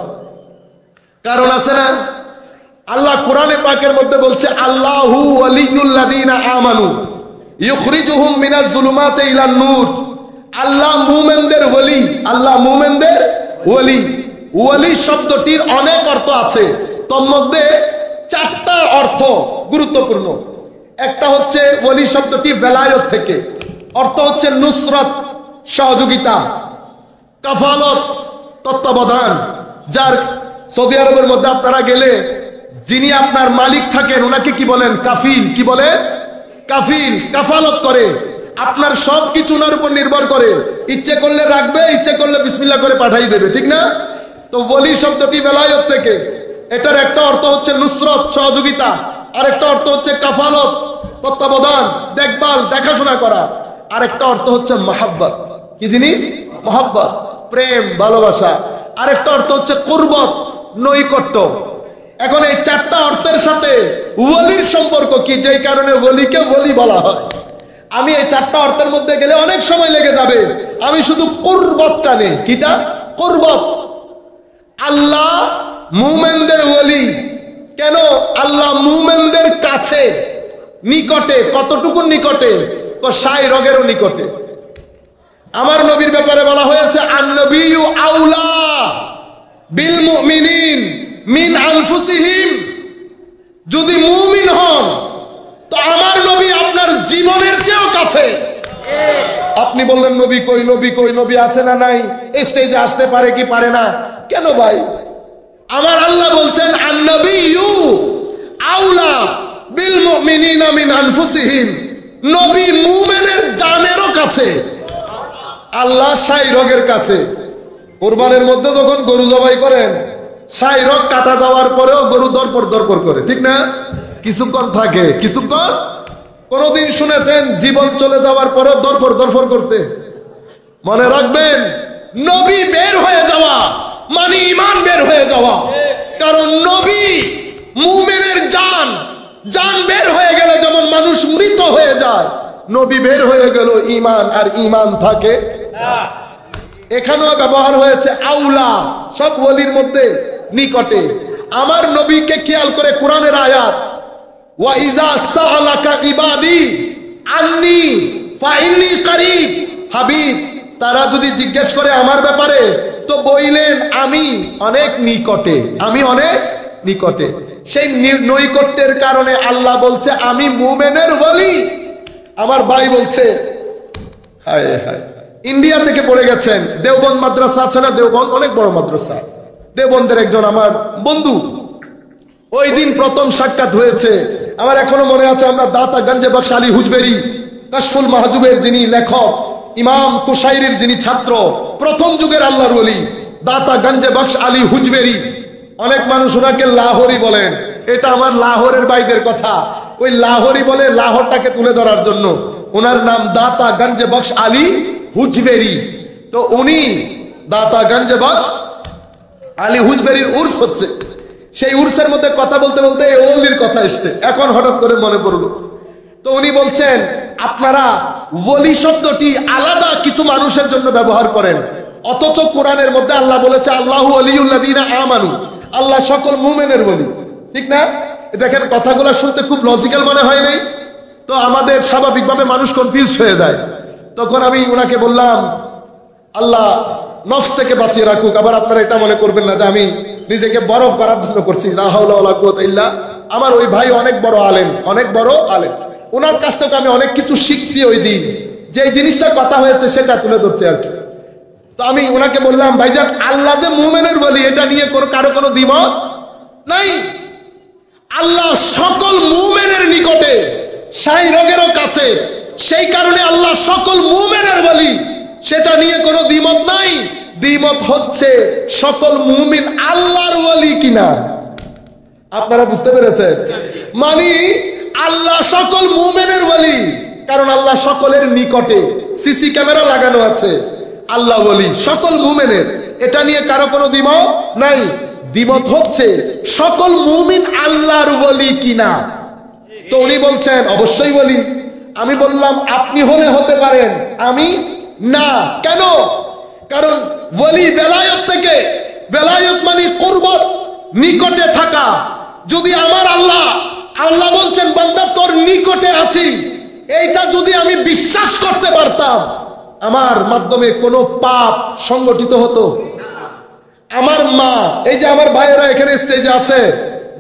কারণ আছে না? আল্লাহ কোরআনে পাকের মধ্যে বলছে আল্লাহু ওয়ালিয়ুল্লাযিনা আমানু ইখরিজুহুম মিনাজ যুলুমাতি ইলান নূর। আল্লাহ মুমিনদের ওলি, আল্লাহ মুমিনদের ওলি। ওলি শব্দটির অনেক অর্থ আছে, তোর মধ্যে 4টা অর্থ গুরুত্বপূর্ণ। একটা হচ্ছে ওলি শব্দটি বেলায়ত থেকে, অর্থ হচ্ছে নুসরত, সহযোগিতা, কাফালত, তত্ত্বাবধান। যার সৌদি আরবের মধ্যে আপনারা গেলে যিনি আপনার মালিক থাকেন ওনাকে কি বলেন? কাফিল। কি বলে? কাফিল, কাফালত করে, আপনার সব কিছু ওনার উপর নির্ভর করে। ইচ্ছে করলে রাখবে, ইচ্ছে করলে বিসমিল্লাহ করে পাঠাই দেবে, ঠিক না? তো ওলি শব্দটি বেলায়েত থেকে। এটার একটা অর্থ হচ্ছে নুসরত, সহযোগিতা, আর একটা অর্থ হচ্ছে কাফালত, তত্ত্বাবধান, দেখভাল, দেখাশোনা করা। আর একটা অর্থ হচ্ছে মহাব্বত। কি জিনিস? মহাব্বত, প্রেম, ভালোবাসা। আর একটা অর্থ হচ্ছে কুরবত, নৈকট্য। এখন এই চারটা অর্থের সাথে ওলির সম্পর্ক কি, যেই কারণে ওলিকে ওলি বলা হয়। আমি এই চারটা অর্থের মধ্যে গেলে অনেক সময় লেগে যাবে। আমি শুধু কুরবতটা নেই। কিটা? কুরবত। আল্লাহ মুমিনদের ওলি। কেন? আল্লাহ মুমিনদের কাছে, নিকটে। কতটুকু নিকটে? ৬০ রগেরও নিকটে। আমার নবীর ব্যাপারে বলা হয়েছে আন-নবিয়্যু আউলা বিল মুমিনিন মিন আনফুসিহিম। যদি মুমিন হন তো আমার নবী আপনার জীবনের চেয়েও কাছে। আপনি বললেন নবী কই, নবী কই, নবী আছে না নাই, এই স্টেজে আসতে পারে কি পারে না? কেন ভাই? আমার আল্লাহ বলছেন আন-নবিয়্যু আউলা বিল মুমিনিনা মিন আনফুসিহিম। নবী মুমিনের জানেরও কাছে। আল্লাহ ৬০ রগের কাছে। কুরবানের মধ্যে যখন গরু জবাই করেন, ৬০ রগ কাটা যাওয়ার পরেও গরু দরপর দরপর করে, ঠিক না? কিছুক্ষণ থাকে, কিছুক্ষণ। কোনদিন শুনেছেন জীবন চলে যাওয়ার পরেও দরপর দরপর করতে? মনে রাখবেন, নবী বের হয়ে যাওয়া মানে ঈমান বের হয়ে যাওয়া। কারণ নবী মুমিনের জান, জান বের হয়ে গেলে যেমন মানুষ মৃত হয়ে যায়, নবী বের হয়ে গেল ঈমান, আর ঈমান থাকে। এখানেও ব্যবহার হয়েছে আউলা, সব ওলির মধ্যে নিকটে। আমার নবীকে খেয়াল করে কোরআনের আয়াত, ওয়া ইজা সাআলাকা ইবাদি আন্নি ফাইন্নী কারীব। হাবিব, তারা যদি জিজ্ঞেস করে আমার ব্যাপারে, তো বইলেন আমি অনেক নিকটে, আমি অনেক নিকটে। সেই নৈকট্যের কারণে আল্লাহ বলছে আমি মুমিনের ওলি। আমার ভাই বলছে, হায় হায়, ইন্ডিয়া থেকে পড়ে গেছেন, দেওবন্দ মাদ্রাসা আছে না? দেওবন্দ অনেক বড় মাদ্রাসা। দেওবন্দের একজন আমার বন্ধু, ওই দিন প্রথম সাক্ষাৎ হয়েছে। আমার এখনো মনে আছে, আমরা দাতা গঞ্জে বখশ আলী হুজবেরি, কাশফুল মাহজুবের যিনি লেখক, ইমাম কুশাইরির যিনি ছাত্র, প্রথম যুগের আল্লাহর ওলি দাতা গঞ্জে বখশ আলী হুজবেরি। অনেক মানুষ ওনাকে লাহোরি বলেন, এটা আমার লাহোরের ভাইদের কথা। ওই লাহোরি বলে লাহোরটাকে তুলে ধরার জন্য। ওনার নাম দাতা গঞ্জে বখশ আলী হুজবেরি। তো উনি দাতা গঞ্জে বখশ আলী হুজবেরির উর্স হচ্ছে। সেই উর্সের মধ্যে কথা বলতে বলতে এই ওলির কথা এসছে, এখন হঠাৎ করে মনে পড়লো। তো উনি বলছেন, আপনারা ওলি শব্দটি আলাদা কিছু মানুষের জন্য ব্যবহার করেন, অথচ কোরআনের মধ্যে আল্লাহ বলেছে আল্লাহু ওয়ালিউল্লাযীনা আমানু, আল্লাহ সকল মুমিনের ওলি, ঠিক না? দেখেন কথাগুলো শুনতে খুব লজিক্যাল মনে হয় নাই? তো আমাদের স্বাভাবিকভাবে মানুষ কনফিউজ হয়ে যায়। তখন আমি ওনাকে বললাম, আল্লাহ নফস থেকে বাঁচিয়ে রাখুক। আবার আপনারা এটা মনে করবেন না যে আমি নিজেকে বড় করার জন্য করছি। লা হাওলা ওয়ালা কুওয়াতা ইল্লা। আমার ওই ভাই অনেক বড় আলেম, অনেক বড় আলেম। ওনার কাছ থেকে আমি অনেক কিছু শিখছি ওই দিন, যে জিনিসটা কথা হয়েছে সেটা তুলে ধরছে আর কি। তো আমি ওনাকে বললাম, ভাইজান আল্লাহ যে মুমিনের ওলি, এটা নিয়ে কারো কোনো দ্বিমত নাই। আল্লাহ সকল মুমিনের নিকটে, ৬০ রগেরও কাছে। সেই কারণে আল্লাহ সকল মুমিনের ওলি, সেটা নিয়ে কোনো দ্বিমত নাই। দ্বিমত হচ্ছে সকল মুমিন আল্লাহর ওলি কিনা। আপনারা বুঝতে পেরেছেন? মানে আল্লাহ সকল মুমিনের ওলি, কারণ আল্লাহ সকলের নিকটে, সিসি ক্যামেরা লাগানো আছে। আল্লাহ ওলি সকল মুমিনের, এটা নিয়ে কারো কোনো দ্বিমত নাই। দ্বিমত হচ্ছে সকল মুমিন আল্লাহর ওলি কিনা। তো উনি বলছেন অবশ্যই ওলি। আমি বললাম আপনি হলে হতে পারেন, আমি না। কেন? কারণ ওলি বেলায়েত থেকে, বেলায়েত মানে কুরবত, নিকটে থাকা। যদি আমার আল্লাহ, আল্লাহ বলছেন বান্দা তোর নিকটে আছি, এইটা যদি আমি বিশ্বাস করতে পারতাম, আমার মাধ্যমে কোনো পাপ সংগঠিত হতো। আমার মা, এই যে আমার ভাইয়েরা এখানে স্টেজে আছে,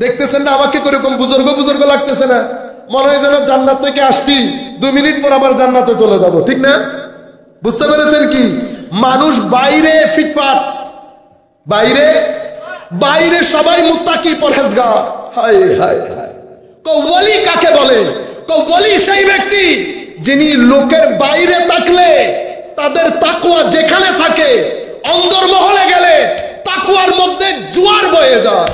দেখতেছেন না আমাকে কিরকম বুজুর্গ বুজুর্গ লাগতেছে না? মনে হয় যেন জান্নাত থেকে আসছি, 2 মিনিট পর আবার জান্নাতে চলে যাব, ঠিক না? বুঝতে পেরেছেন কি? মানুষ বাইরে ফিটফাট, বাইরে বাইরে সবাই মুত্তাকি পরহেজগার। হায় হায় হায়। ওলি কাকে বলে? তো ওলি সেই ব্যক্তি যিনি লোকের বাইরে থাকলে তাদের তাকওয়া যেখানে থাকে, অন্তর্মহলে গেলে তাকওয়ার মধ্যে জোয়ার বয়ে যায়।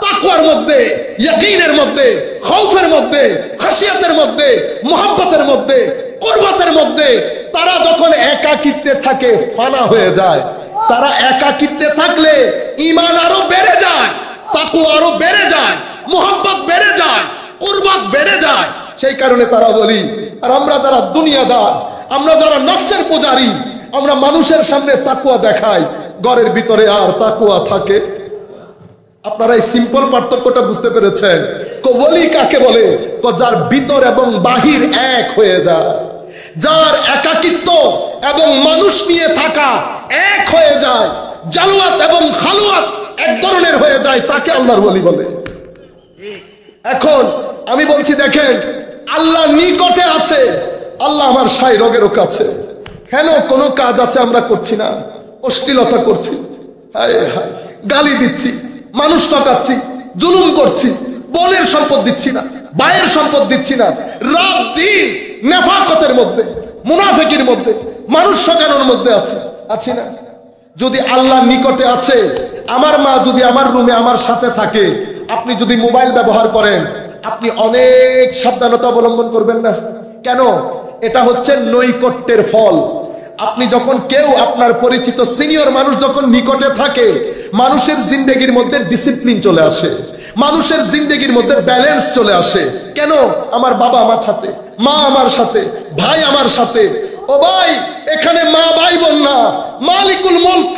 তাকওয়ার মধ্যে, ইয়াকিনের মধ্যে, খৌফের মধ্যে, খাশিয়াতের মধ্যে, মুহাব্বতের মধ্যে, কুরবাতের মধ্যে তারা যখন একাকিত্বে থাকে ফানা হয়ে যায়। তারা একাকিত্বে থাকলে ঈমান আরো বেড়ে যায়, তাকওয়া আরো বেড়ে যায়, মুহাব্বত বেড়ে যায়, কুরবাত বেড়ে যায়। সেই কারণে তারা বলি। আর আমরা যারা দুনিয়াদার, আমরা যারা নফসের পূজারী, আমরা মানুষের সামনে তাকওয়া দেখাই, ঘরের ভিতরে আর তাকওয়া থাকে। আপনারা এই সিম্পল পার্থক্যটা বুঝতে পেরেছেন? ওলি কাকে বলে? যার ভিতর এবং বাহির এক হয়ে যায়, যার একাকিত্ব এবং মানুষ নিয়ে থাকা এক হয়ে যায়, জালওয়াত এবং খালওয়াত এক ধরনের হয়ে যায়, তাকে আল্লাহর ওলি বলে। এখন আমি বলছি, দেখেন, আল্লাহ নিকটে আছে, আল্লাহ আমার সাই রোগেরও কাছে। কেন কোনো কাজ আছে আমরা করছি না, অশ্লীলতা করছি, হায় হায়, গালি দিচ্ছি, মানুষ ঠকাচ্ছি, জুলুম করছি, বোনের সম্পদ দিচ্ছি না, ভাইয়ের সম্পদ দিচ্ছি না, রাত দিন নেফাকতের মধ্যে, মুনাফিকির মধ্যে, মানুষ ঠকানোর মধ্যে আছি না? যদি আল্লাহ নিকটে আছে, আমার মা যদি আমার রুমে আমার সাথে থাকে, আপনি যদি মোবাইল ব্যবহার করেন, আপনি অনেক সাবধানতা অবলম্বন করবেন না? কেন? এটা হচ্ছে নৈকট্যের ফল। আপনি যখন কেউ আপনার পরিচিত সিনিয়র মানুষ যখন নিকটে থাকে, মানুষের জিন্দেগির মধ্যে ডিসিপ্লিন চলে আসে, মানুষের জিন্দেগির মধ্যে ব্যালেন্স চলে আসে। কেন? আমার বাবা আমার সাথে, মা আমার সাথে, ভাই আমার সাথে। ও ভাই, এখানে মা ভাই বোন না, মালিকুল মুলক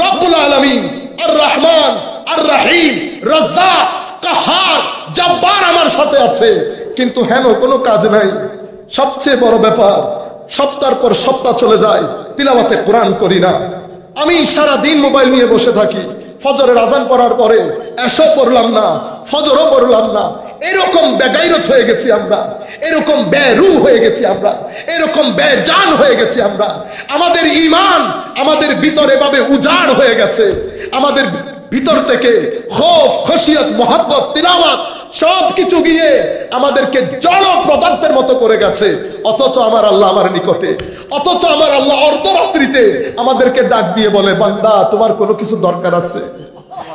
রব্বুল আলামিন আর রহমান আর রহিম রাজ্জাক কাহার জব্বার আমার সাথে আছে। কিন্তু হেন কোনো কাজ নাই। সবচেয়ে বড় ব্যাপার, সপ্তাহের পর সপ্তাহ চলে যায়, তিলাওয়াতে কোরআন করি না। আমি সারা দিন মোবাইল নিয়ে বসে থাকি, ফজরের আজান পড়ার পরে এশা পড়লাম না, ফজরও পড়লাম না। এরকম বেগাইরত হয়ে গেছি আমরা, এরকম বেরুহ হয়ে গেছি আমরা, এরকম বেজান হয়ে গেছি আমরা। আমাদের ঈমান আমাদের ভিতরে ভাবে উজাড় হয়ে গেছে। আমাদের ভিতর থেকে খৌফ, খশিয়ত, মুহাব্বত, তিলাওয়াত সবকিছু গিয়ে আমাদেরকে জড় পদার্থের মতো করে গেছে। অথচ আমার আল্লাহ আমার নিকটে, অথচ আমার আল্লাহ অর্ধরাত্রিতে আমাদেরকে ডাক দিয়ে বলে, বান্দা তোমার কোনো কিছু দরকার আছে?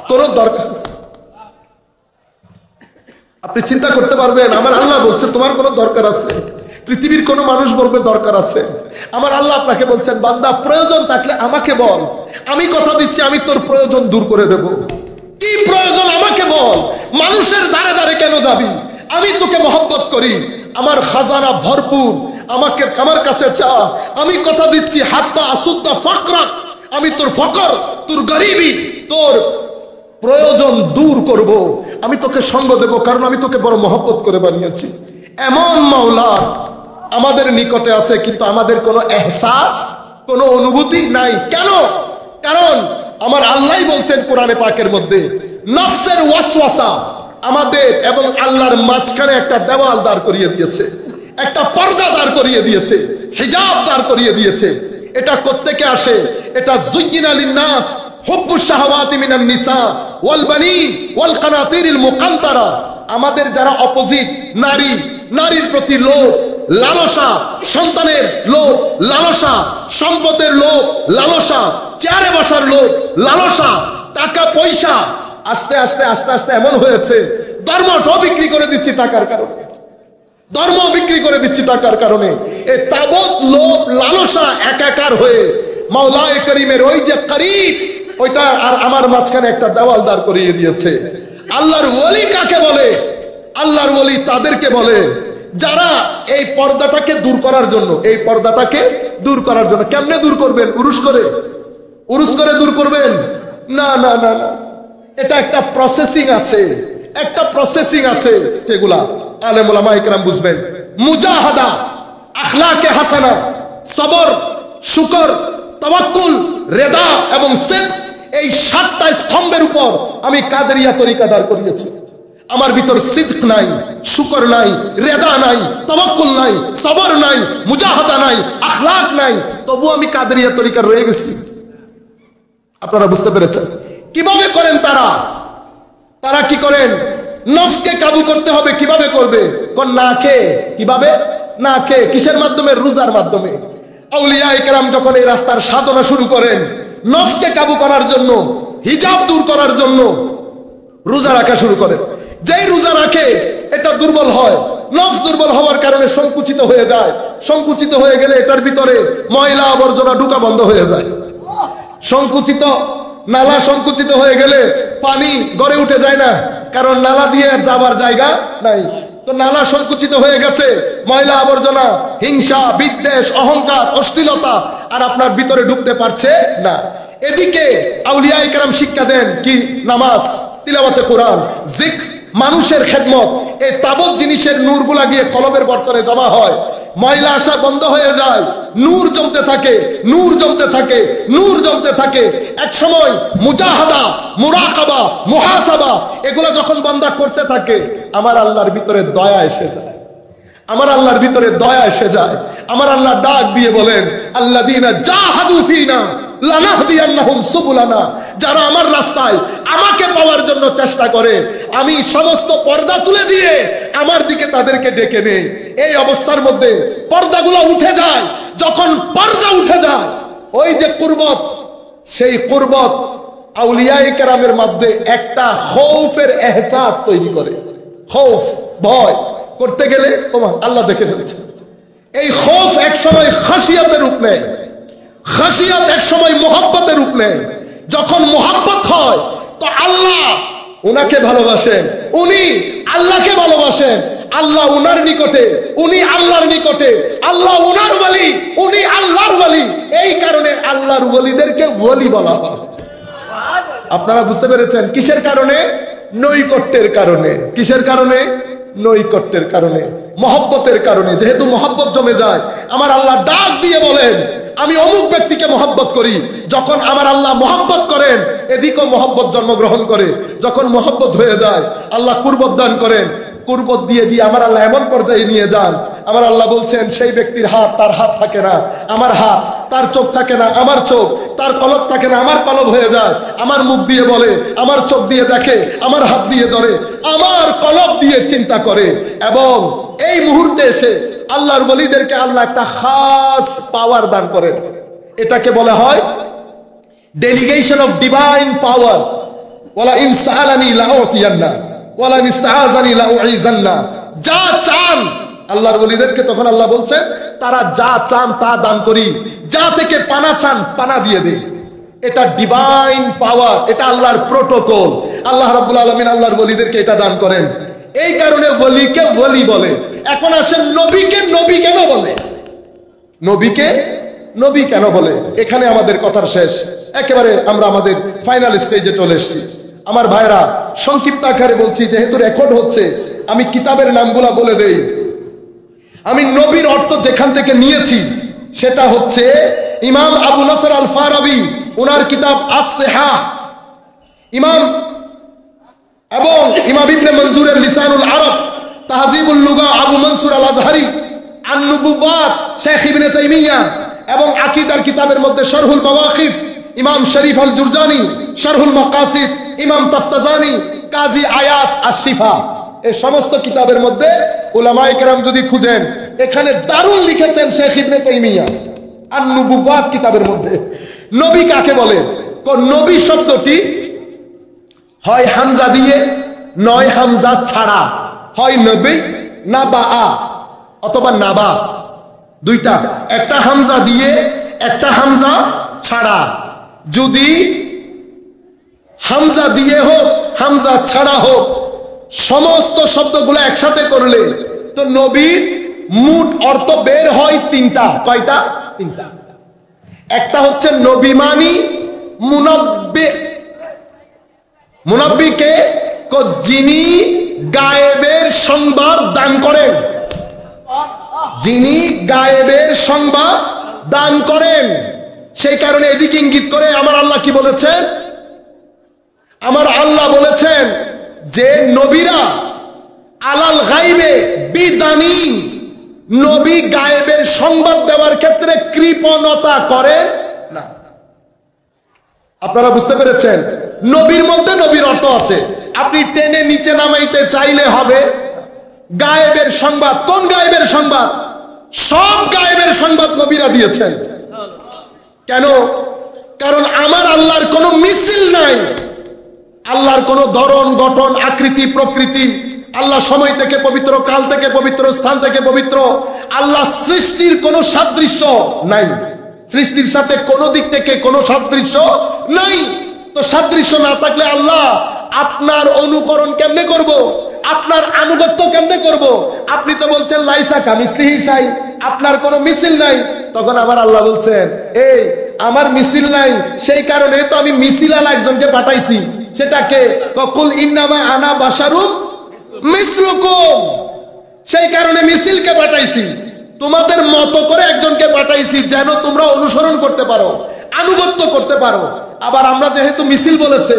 কোন দরকার আছে? আপনি চিন্তা করতে পারবেন, আমার আল্লাহ বলছে তোমার কোনো দরকার আছে? পৃথিবীর কোন মানুষ বলবে দরকার আছে? আমার আল্লাহ আপনাকে বলছেন, বান্দা প্রয়োজন থাকলে আমাকে বল, আমি কথা দিচ্ছি আমি তোর প্রয়োজন দূর করে দেব। কি প্রয়োজন আমাকে বল, মানুষের দ্বারে দ্বারে কেন যাবি? আমি তোকে মহব্বত করি, আমার খাজানা ভরপুর, আমাকে আমার কাছে চা, আমি কথা দিচ্ছি হাত্তা আসুদ্দা ফাকরা, আমি তোর ফকর, তোর গরিবি, তোর প্রয়োজন দূর করব, আমি তোকে সঙ্গ দেব, কারণ আমি তোকে বড় মহব্বত করে বানিয়েছি। এমন মাওলা আমাদের নিকটে আছে, কিন্তু আমাদের কোনো এহসাস, কোনো অনুভূতি নাই। কেন? কারণ আমার আল্লাহ বলছেন কোরআনে পাকের মধ্যে, নফসের ওয়াসওয়াসা আমাদের এবং আল্লাহর মাঝখানে একটা দেওয়াল দাঁড় করিয়ে দিয়েছে, একটা পর্দা দাঁড় করিয়ে দিয়েছে, হিজাব দাঁড় করিয়ে দিয়েছে। এটা কোত্থেকে আসে? এটা যুয়্যিনা লিন-নাস হুব্বুশ শাহাওয়াতি মিনান নিসা ওয়াল বানিন ওয়াল কানাতিরিল মুকান্তারা। আমাদের যারা অপোজিট, নারী, নারীর প্রতি লোভ, লালসা, সন্তানের লোভ, লালসা, সম্পদের লোভ, লালসা, চেয়ারে বসার লোভ, লালসা, টাকা পয়সা, আস্তে আস্তে আস্তে আস্তে এমন হয়েছে ধর্মটাও বিক্রি করে দিচ্ছি টাকার কারণে, ধর্ম বিক্রি করে দিচ্ছি টাকার কারণে। এই তাবৎ লোভ লালসা একাকার হয়ে মাওলায়ে করিমের ওই যে করিব, ওইটা আর আমার মাঝখানে একটা দেওয়াল দাঁড় করিয়ে দিয়েছে। আল্লাহর ওলি কাকে বলে? আল্লাহর ওলি তাদেরকে বলে যারা এই পর্দাটাকে দূর করার জন্য, এই পর্দাটাকে দূর করার জন্য। কেমনে দূর করবেন? উরুস করে? উরুস করে দূর করবেন? না না না না, এটা একটা প্রসেসিং আছে, একটা প্রসেসিং আছে, যেগুলা আলেম ওলামা ইকরাম বুঝবেন। মুজাহাদা, আখলাকে হাসানা, সবর, শুকর, তাওয়াক্কুল, রেদা এবং সিদক, এই 7টা স্তম্ভের উপর আমি কাদেরিয়া তরিকা দাঁড় করিয়েছি। আমার ভিতর সিদক নাই, শুকর নাই, রেদা নাই, তাওয়াক্কুল নাই, সবর নাই, মুজাহাদা নাই, আখলাক নাই, তবু আমি কাদেরিয়া তরিকা রয়ে গেছি। আপনারা বুঝতে পেরেছেন? কিভাবে করেন তারা? তারা কি করেন? নফসকে কাবু করতে হবে, কিভাবে করবে? কোন না খেয়ে। কিভাবে? না খেয়ে। কিসের মাধ্যমে? রোজার মাধ্যমে। আউলিয়ায়ে কেরাম যখন এই রাস্তার সাধনা শুরু করেন নফসকে কাবু করার জন্য, হিজাব দূর করার জন্য, রোজা রাখা শুরু করেন। যেই রোজা রাখে এটা দুর্বল হয়, নফস দুর্বল হওয়ার কারণে সংকুচিত হয়ে যায়। সংকুচিত হয়ে গেলে এটার ভিতরে ময়লা আবর্জনা ঢুকা বন্ধ হয়ে যায়। সংকুচিত নালা সংকুচিত হয়ে গেলে পানি গড়ে উঠে যায় না, কারণ নালা দিয়ে যাবার জায়গা নাই। তো নালা সংকুচিত হয়ে গেছে, ময়লা আবর্জনা, হিংসা, বিদ্বেষ, অহংকার, অশ্লীলতা আর আপনার ভিতরে ঢুকতে পারছে না। এদিকে আউলিয়ায়ে কেরাম শিক্ষা দেন কি? নামাজ, তিলাওয়াতে কোরআন, জিকর, মানুষের খেদমত। এই তাবৎ জিনিসের নূরগুলা গিয়ে কলবের বর্তনে জমা হয়, ময়লা আসা বন্ধ হয়ে যায়, নূর জমতে থাকে, নূর জমতে থাকে, নূর জমতে থাকে। এক সময় মুজাহাদা, মুরাকাবা, মুহাসাবা এগুলো যখন বান্দা করতে থাকে আমার আল্লাহর ভিতরে দয়া এসে যায়, আমার আল্লাহর ভিতরে দয়া এসে যায়। আমার আল্লাহ ডাক দিয়ে বলেন, আল্লাযীনা জাহাদু ফীনা লানাহদিয়ান্নাহুম সুবুলানা, যারা আমার রাস্তায় আমাকে পাওয়ার জন্য চেষ্টা করে আমি সমস্ত পর্দা তুলে দিয়ে আমার দিকে তাদেরকে ডেকে নেই। এই অবস্থার মধ্যে পর্দাগুলো উঠে যায়। যখন পর্দা উঠে যায় ওই যে কুরবত, সেই কুরবত আউলিয়ায়ে কেরামের মধ্যে একটা খৌফের এহসাস তৈরি করে। খৌফ, ভয় করতে গেলে ওমা আল্লাহ দেখে ফেলছে। এই খৌফ এক সময় খাসিয়াতের রূপ নেয়, খাসিয়াত এক সময় মোহাব্বতের রূপ নেয়। যখন মোহাব্বত হয় তো আল্লাহ উনাকে ভালোবাসেন, উনি আল্লাহকে ভালোবাসেন, আল্লাহ উনার নিকটে, উনি আল্লাহর নিকটে, আল্লাহ উনার ওয়ালি, উনি আল্লাহর ওয়ালি। এই কারণে আল্লাহর ওয়ালিদেরকে ওয়ালি বলা হয়। আপনারা বুঝতে পেরেছেন? কিসের কারণে? নৈকট্যের কারণে। কিসের কারণে? নৈকট্যের কারণে, মহব্বতের কারণে। যেহেতু মহব্বত জমে যায় আমার আল্লাহ ডাক দিয়ে বলেন আমি অমুক ব্যক্তিকে মহব্বত করি। যখন আমার আল্লাহ মহব্বত করেন এদিকেও মহব্বত জন্মগ্রহণ করে। যখন মহব্বত হয়ে যায় আল্লাহ কুরবত দান করেন। কুরবত দিয়ে দিয়ে আমার আল্লাহ এমন পর্যায়ে নিয়ে যান, আমার আল্লাহ বলছেন সেই ব্যক্তির হাত তার হাত থাকে না আমার হাত, তার চোখ থাকে না আমার চোখ, তার কলব থাকে না আমার কলব হয়ে যায়। আমার মুখ দিয়ে বলে, আমার চোখ দিয়ে দেখে, আমার হাত দিয়ে ধরে, আমার কলব দিয়ে চিন্তা করে। এবং এই মুহূর্তে এসে আল্লাহর ওয়ালিদেরকে আল্লাহ একটা খাস পাওয়ার দান করেন। এটাকে বলা হয় ডেলিগেশন অফ ডিভাইন পাওয়ার। ওয়ালা ইন সাআলানি লাউতিয়ান্না ওয়ালা ইন ইসতাআযানি লাউইযান্না। যা চান আল্লাহর ওয়ালিদেরকে তখন আল্লাহ বলছেন তারা যা চান তা দান করি, যা থেকে পানা চান পানা দিয়ে দেই। এটা ডিভাইন পাওয়ার, এটা আল্লাহর প্রোটোকল। আল্লাহ রাব্বুল আলামিন আল্লাহর ওয়ালিদেরকে এটা দান করেন। এই কারণে ওয়ালিকে ওয়ালি বলে। এখন আসেন নবীকে নবী কেন বলে? নবীকে নবী কেন বলে? এখানে আমাদের কথার শেষ, একেবারে আমরা আমাদের ফাইনাল স্টেজে চলে এসেছি। আমার ভাইরা সংক্ষিপ্ত আকারে বলছি, যেহেতু রেকর্ড হচ্ছে আমি কিতাবের নামগুলা বলে দেই। আমি নবীর অর্থ যেখান থেকে নিয়েছি সেটা হচ্ছে ইমাম আবু নসর আল ফারাবি, ওনার কিতাব আস-সিহাহ, ইমাম এবং ইমাম ইবনে মনজুরের লিসানুল আরব, তাহজিবুল লুগা আবু মনসুর আল আজহারি, আন-নুবুওয়াত শেখ ইবনে তাইমিয়া, এবং আকীদার কিতাবের মধ্যে শরহুল মাওয়াকিফ ইমাম শরীফ আল জুরজানি, শরহুল মাকাসিদ ইমাম তাফতাজানি, কাজী আয়াস আশ-শিফা। এই সমস্ত কিতাবের মধ্যে উলামায়ে কেরাম যদি খুঁজেন এখানে দারুণ লিখেছেন শেখ ইবনে তাইমিয়া আন-নুবুওয়াত কিতাবের মধ্যে। নবী কাকে বলে? নবী শব্দটি হয় হামজা দিয়ে নয় হামজা ছাড়া, হয় নবী নাবা অথবা নাবা, দুইটা। একটা হামজা দিয়ে একটা হামজা ছাড়া। যদি হামজা দিয়ে হোক হামজা ছাড়া হোক সমস্ত শব্দগুলো একসাথে করলে তো নবীর মোট অর্থ বের হয় তিনটা। কয়টা? তিনটা। একটা হচ্ছে নবী মানি মুনাব্বি। মুনাব্বিকে যিনি গায়েবের সংবাদ দান করেন, যিনি গায়েবের সংবাদ দান করেন। সেই কারণে এদিকে ইঙ্গিত করে আমার আল্লাহ কি বলেছেন? আমার আল্লাহ বলেছেন যে নবীরা আলাল গায়বে বিদানিন, নবী গায়েবের সংবাদ দেওয়ার ক্ষেত্রে কৃপণতা করেন না। আপনারা বুঝতে পেরেছেন? নবীর মধ্যে নবীর অর্থ আছে। আপনি টেনে নিচে নামাইতে চাইলে হবে। গায়েবের সংবাদ, কোন গায়েবের সংবাদ? সব গায়েবের সংবাদ নবীরা দিয়েছেন। কেন? কারণ আমার আল্লাহর কোনো মিছিল নাই, আল্লাহর কোনো ধরন গঠন আকৃতি প্রকৃতি, আল্লাহ সময় থেকে পবিত্র, কাল থেকে পবিত্র, স্থান থেকে পবিত্র। আল্লাহ সৃষ্টির কোনো সাদৃশ্য নাই, সৃষ্টির সাথে কোনো দিক থেকে কোনো সাদৃশ্য নাই। তো সাদৃশ্য না থাকলে আল্লাহ আপনার অনুকরণ কেমনে করব, আপনার আনুগত্য কেমনে করব? আপনি তো বলছেন লাইসা কামিসলিহি শাই, আপনার কোনো মিছিল নাই। তখন আমার আল্লাহ বলছেন এই আমার মিছিল নাই, সেই কারণে তো আমি মিছিলাল একজনকে পাঠাইছি। সেটাকে কুল ইন্নামা আনা বাশারুম মিসলুকুম, সেই কারণে মিছিলকে পাঠাইছি, তোমাদের মতো করে একজনকে পাঠাইছি যেন তোমরা অনুসরণ করতে পারো, আনুগত্য করতে পারো। আবার আমরা যেহেতু মিছিল বলেছে,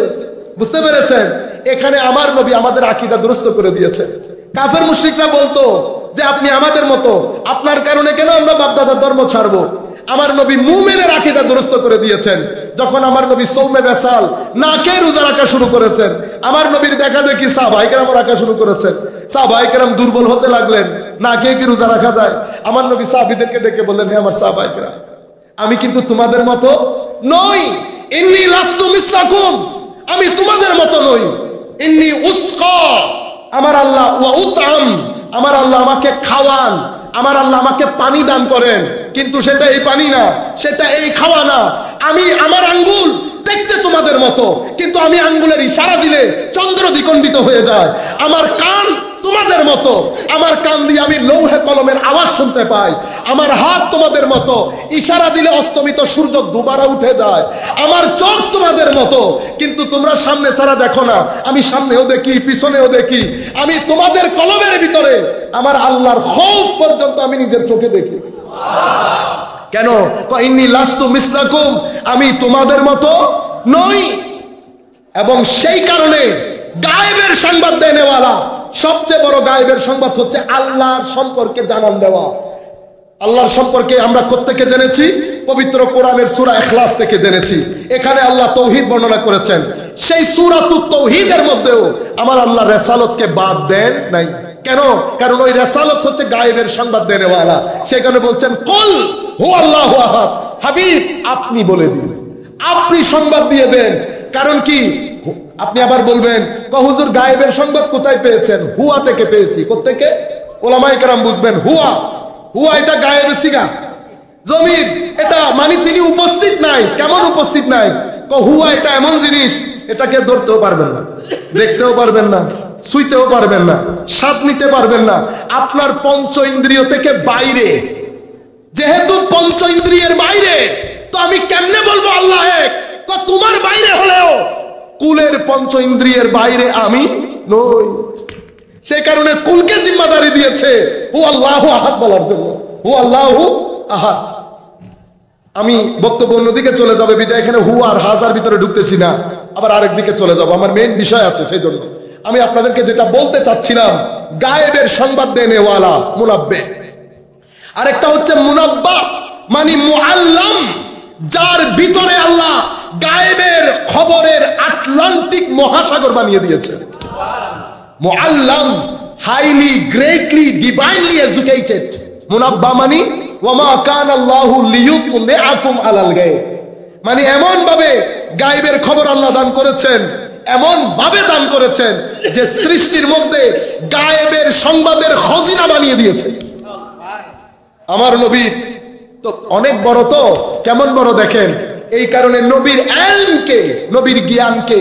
বুঝতে পেরেছেন, এখানে আমার নবী আমাদের আকীদা দুরস্ত করে দিয়েছে। কাফের মুশরিকরা বলতো যে আপনি আমাদের মতো, আপনার কারণে কেন আমরা বাপদাদার ধর্ম ছাড়বো? আমার নবী মুমিনের আকীদা দুরস্ত করে দিয়েছেন। যখন আমার নবী সৌমে বেসাল না খেয়ে রোজা রাখা শুরু করেছেন, আমার নবীর দেখা দেখি সাহাবায়ে কেরাম রাখা শুরু করেছেন। সাহাবায়ে কেরাম দুর্বল হতে লাগলেন, না খেয়ে কি রোজা রাখা যায়? আমার নবী সাহাবীদেরকে ডেকে বললেন, হে আমার সাহাবায়ে কেরাম, আমি কিন্তু তোমাদের মতো নই। ইন্নী লাস্তু মিসলাকুম, আমি তোমাদের মতো নই। ইন্নী উসকা, আমার আল্লাহ, ওয়া উতআম, আমার আল্লাহ আমাকে খাওয়ান, আমার আল্লাহ আমাকে পানি দান করেন, কিন্তু সেটা এই পানি না, সেটা এই খাওয়া না। আমি আমার আঙ্গুল দেখতে তোমাদের মতো, কিন্তু আমি আঙ্গুলের ইশারা দিলে চন্দ্র দ্বিখণ্ডিত হয়ে যায়। আমার কান তোমাদের মতো, আমার কান দিয়ে আমি লৌহে কলমের আওয়াজ শুনতে পাই। আমার হাত তোমাদের মতো, ইশারা দিলে অস্তমিত সূর্য দুবারা উঠে যায়। আমার চোখ তোমাদের মতো, কিন্তু তোমরা সামনে ছাড়া দেখো না, আমি সামনেও দেখি পিছনেও দেখি। আমি তোমাদের কলমের ভিতরে আমার আল্লাহর খৌফ পর্যন্ত আমি নিজের চোখে দেখি। কেন? ইন্নী লাস্তু মিসলাকুম, আমি তোমাদের মতো নই। এবং সেই কারণে গায়েবের সংবাদ দেনেওয়ালা, সবচেয়ে বড় গায়েবের সংবাদ হচ্ছে আল্লাহর সম্পর্কে জানান দেওয়া। আল্লাহর সম্পর্কে আমরা কোত্থেকে জেনেছি? পবিত্র কোরআনের সূরা ইখলাস থেকে জেনেছি। এখানে আল্লাহ তৌহিদ বর্ণনা করেছেন, সেই সূরাতুত তৌহিদের মধ্যেও আমার আল্লাহ রিসালাতকে বাদ দেন নাই। কেন? কারণ ওই রিসালাত হচ্ছে গায়েবের সংবাদ দেনেওয়ালা। সেখানে বলছেন কুল হুয়াল্লাহু আহাদ, হাবিব আপনি বলে দিন, আপনি সংবাদ দিয়ে দেন। কারণ কি? আপনি আবার বলবেন হুজুর গায়েবের সংবাদ কোথায় পেয়েছেন? হুয়া থেকে পেয়েছি। কোত্থেকে? ওলামায়ে কেরাম বুঝবেন, হুয়া, হুয়া এটা গায়েবের সিগা, জমির, এটা মানে তিনি উপস্থিত নাই। কেমন উপস্থিত নাই? হুয়া এটা এমন জিনিস, এটাকে ধরতেও পারবেন না, দেখতেও পারবেন না, ছুঁইতেও পারবেন না, স্বাদ নিতে পারবেন না। আপনার পঞ্চ ইন্দ্রিয় থেকে বাইরে, যেহেতু পঞ্চ ইন্দ্রিয়ের বাইরে, তো আমি কেমনে বলবো আল্লাহ এক? তোমার বাইরে হলেও কুলের পঞ্চ ইন্দ্রিয়ের বাইরে আমি নই। সেই কারণে কুলকে জিম্মাদারি দিয়েছে হু আল্লাহু আহাদ বলার জন্য, হু আল্লাহু আহাদ। আমি বক্তব্য অন্যদিকে চলে যাবে বিদায় এখানে হু আর হাজার ভিতরে ঢুকতেছি না, আবার আরেক দিকে চলে যাব। আমার মেইন বিষয় আছে, সেই জন্য আমি আপনাদেরকে যেটা বলতে চাচ্ছিলাম, গায়েবের সংবাদ দেনেওয়ালা মুনাব্বে। আরেকটা হচ্ছে মুনাব্বা মানে মুআল্লাম, যার ভিতরে আল্লাহ গায়েবের খবরের আটলান্টিক মহাসাগর বানিয়ে দিয়েছে। মুআল্লাম, হাইলি গ্রেটলি ডিভাইনলি এডুকেটেড। মুনাব্বা মানে ওয়ামা কানা আল্লাহু লিয়ুতলিআকুম আলাল গায়ব, মানে এমন ভাবে গায়েবের খবর আল্লাহ দান করেছেন, এমন ভাবে দান করেছেন যে সৃষ্টির মধ্যে গায়েবের সংবাদের খজিনা বানিয়ে দিয়েছে। আমার নবী তো অনেক বড়, তো কেমন বড় দেখেন। এই কারণে নবীর ইলমকে, নবীর জ্ঞানকে,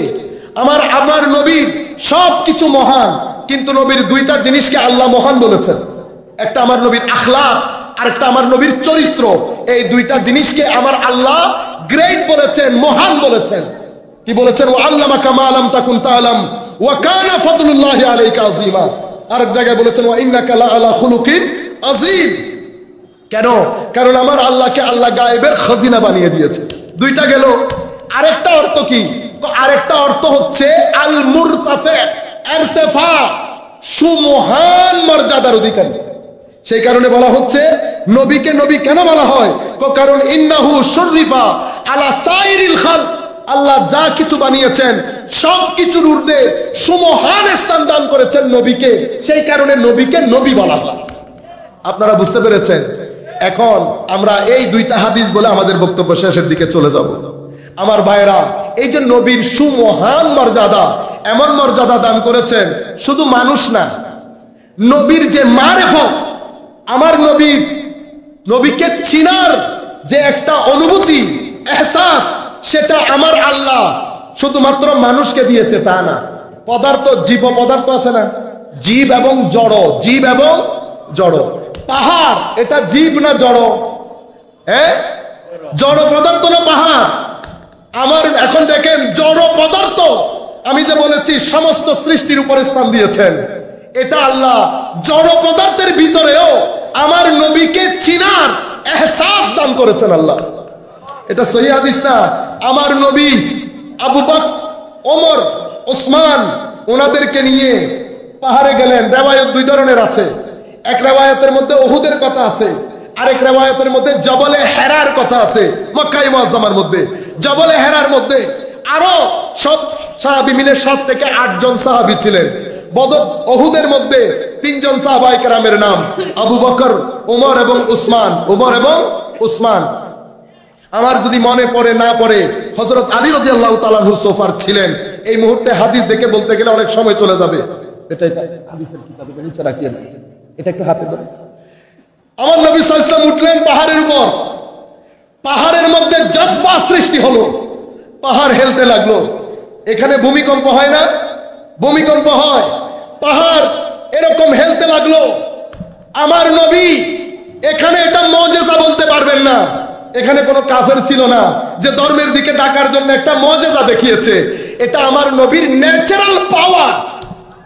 আমার নবীর সবকিছু মহান, কিন্তু নবীর দুইটা জিনিসকে আল্লাহ মহান বলেছেন। একটা আমার নবীর আখলাক, আর একটা আমার নবীর চরিত্র। এই দুইটা জিনিসকে আমার আল্লাহ গ্রেট বলেছেন, মহান বলেছেন। কি বলেছেন? ওয়া আল্লামাকা মা লাম তাকুন তাআলাম ওয়া কানা ফাদলুল্লাহি আলাইকা আযীমা। আরেক জায়গায় বলেছেন ওয়া ইন্নাকা লা আলা খুলুকিন আযীম। কেন? কারণ আমার আল্লাহকে আল্লাহ গায়েবের খাজিনা বানিয়ে দিয়েছে। দুইটা গেল। আরেকটা অর্থ কি? আরেকটা অর্থ হচ্ছে আল মুরতাফি, ইরতিফা, সুমহান মর্যাদার অধিকারী। সেই কারণে বলা হচ্ছে নবীকে নবী কেন বলা হয়? কারণ ইন্নাহু শুররিফা আলা সাইরিল খালক, আল্লাহ যা কিছু বানিয়েছেন সব কিছুর ঊর্ধ্বে সুমহান স্থান দান করেছেন নবীকে, সেই কারণে নবীকে নবী বলা হয়। আপনারা বুঝতে পেরেছেন? এখন আমরা এই দুইটা হাদিস বলে আমাদের বক্তব্য শেষের দিকে চলে যাব। আমার ভাইরা, এই যে নবীর সুমহান মর্যাদা, এমন মর্যাদা দান করেছেন শুধু মানুষ না, নবীর যে মারেফত, আমার নবীকে চিনার যে একটা অনুভূতি, এহসাস, সেটা আমার আল্লাহ শুধুমাত্র মানুষকে দিয়েছে তা না। পদার্থ, জীব পদার্থ আছে না, জীব এবং জড়, জীব এবং জড়। পাহাড় এটা জীব না জড়? জড় পদার্থ না পাহাড়? আমার এখন দেখেন জড় পদার্থ, আমি যে বলেছি সমস্ত সৃষ্টির উপরে স্থান দিয়েছেন, এটা আল্লাহ জড় পদার্থের ভিতরেও আমার নবীকে চিনার এহসাস দান করেছেন আল্লাহ। এটা সহিহ হাদিস না? আমার নবী আবু বকর, ওমর, ওসমান ওনাদেরকে নিয়ে পাহাড়ে গেলেন। রেওয়ায়ত দুই ধরনের আছে, এক রেওয়ায়তের মধ্যে উহুদের কথা আছে, আরেক রেওয়ায়তের মধ্যে জবলে হেরার কথা আছে। মক্কা মুআজ্জামার মধ্যে জবলে হেরার মধ্যে আরো সব সাহাবী মিলে 7 থেকে 8 জন সাহাবী ছিলেন। বদর উহুদের মধ্যে 3 জন সাহাবায়ে কেরামের নাম আবু বকর, ওমর এবং উসমান। ওমর এবং উসমান, আমার যদি মনে পড়ে না পড়ে, হযরত আলী রাদিয়াল্লাহু তাআলা আনহু সোফার ছিলেন। এই মুহূর্তে হাদিস দেখে বলতে গেলে অনেক সময় চলে যাবে। এটাই হাদিসের কিতাবে নিচে রাখিয়ে না, এটা একটু হাতে ধরে। আমার নবী সাল্লাল্লাহু আলাইহি ওয়াসাল্লাম উঠলেন পাহাড়ের উপর। পাহাড়ের মধ্যে জজবা সৃষ্টি হলো, পাহাড় হেলতে লাগলো। এখানে ভূমিকম্প হয় না? ভূমিকম্প হয়, পাহাড় এরকম হেলতে লাগলো। আমার নবী এখানে এটা মুজিজা বলতে পারবেন না, এখানে কোনো কাফের ছিল না যে ধর্মের দিকে ডাকার জন্য একটা মুজিজা দেখিয়েছে। এটা আমার নবীর ন্যাচারাল পাওয়ার,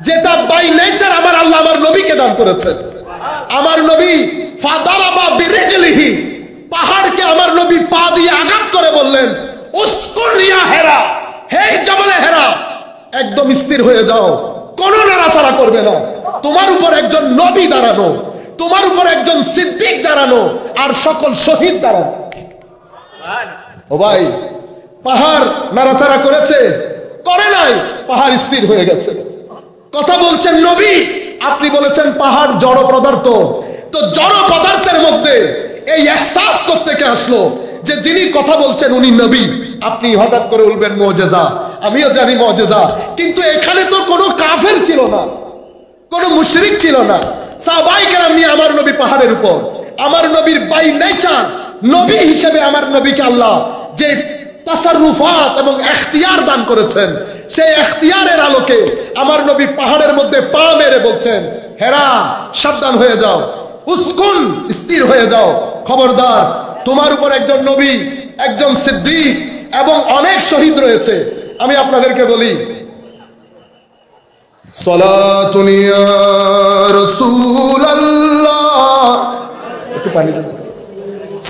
যেটা বাই নেচার আমার আল্লাহ আমার নবীকে দান করেছেন। আমার নবী ফাদারাবা বিরিজলিহি, পাহাড়কে আমার নবী পা দিয়ে আঘাত করে বললেন, উসকুন ইয়া হেরা, হে জবলে হেরা, একদম স্থির হয়ে যাও, কোনো নাড়াচাড়া করবে না। তোমার উপর একজন নবী দাঁড়ানো, তোমার উপর একজন সিদ্দিক দাঁড়ানো, আর সকল শহীদ দাঁড়ানো। ও ভাই, পাহাড় নাড়াচাড়া করেছে? করে নাই, পাহাড় স্থির হয়ে গেছে। কথা বলছেন নবী, আপনি বলেছেন পাহাড় জড় পদার্থ। তো জড় পদার্থের মধ্যে এই এহসাস করতে কে আসলো যে যিনি কথা বলছেন উনি নবী? আপনি হঠাৎ করে বলবেন মুজিজা, আমিও জানি মুজিজা, কিন্তু এখানে তো কোনো কাফের ছিল না, কোনো মুশরিক ছিল না। সাহাবায়ে কেরাম নিয়ে আমার নবী পাহাড়ের উপর। আমার নবীর বাই নেচার নবী হিসেবে আমার নবীকে আল্লাহ যে তাসাররুফাত এবং এখতিয়ার দান করেছেন, সেই এখতিয়ারের আলোকে আমার নবী পাহাড়ের মধ্যে পা মেরে বলছেন, হেরা সাবধান হয়ে যাও, উসকুন স্থির হয়ে যাও, খবরদার, তোমার উপর একজন নবী, একজন সিদ্দিক এবং অনেক শহীদ রয়েছে। আমি আপনাদেরকে বলি, সালাতুন ইয়া রাসূলুল্লাহ, একটু পানি দেন,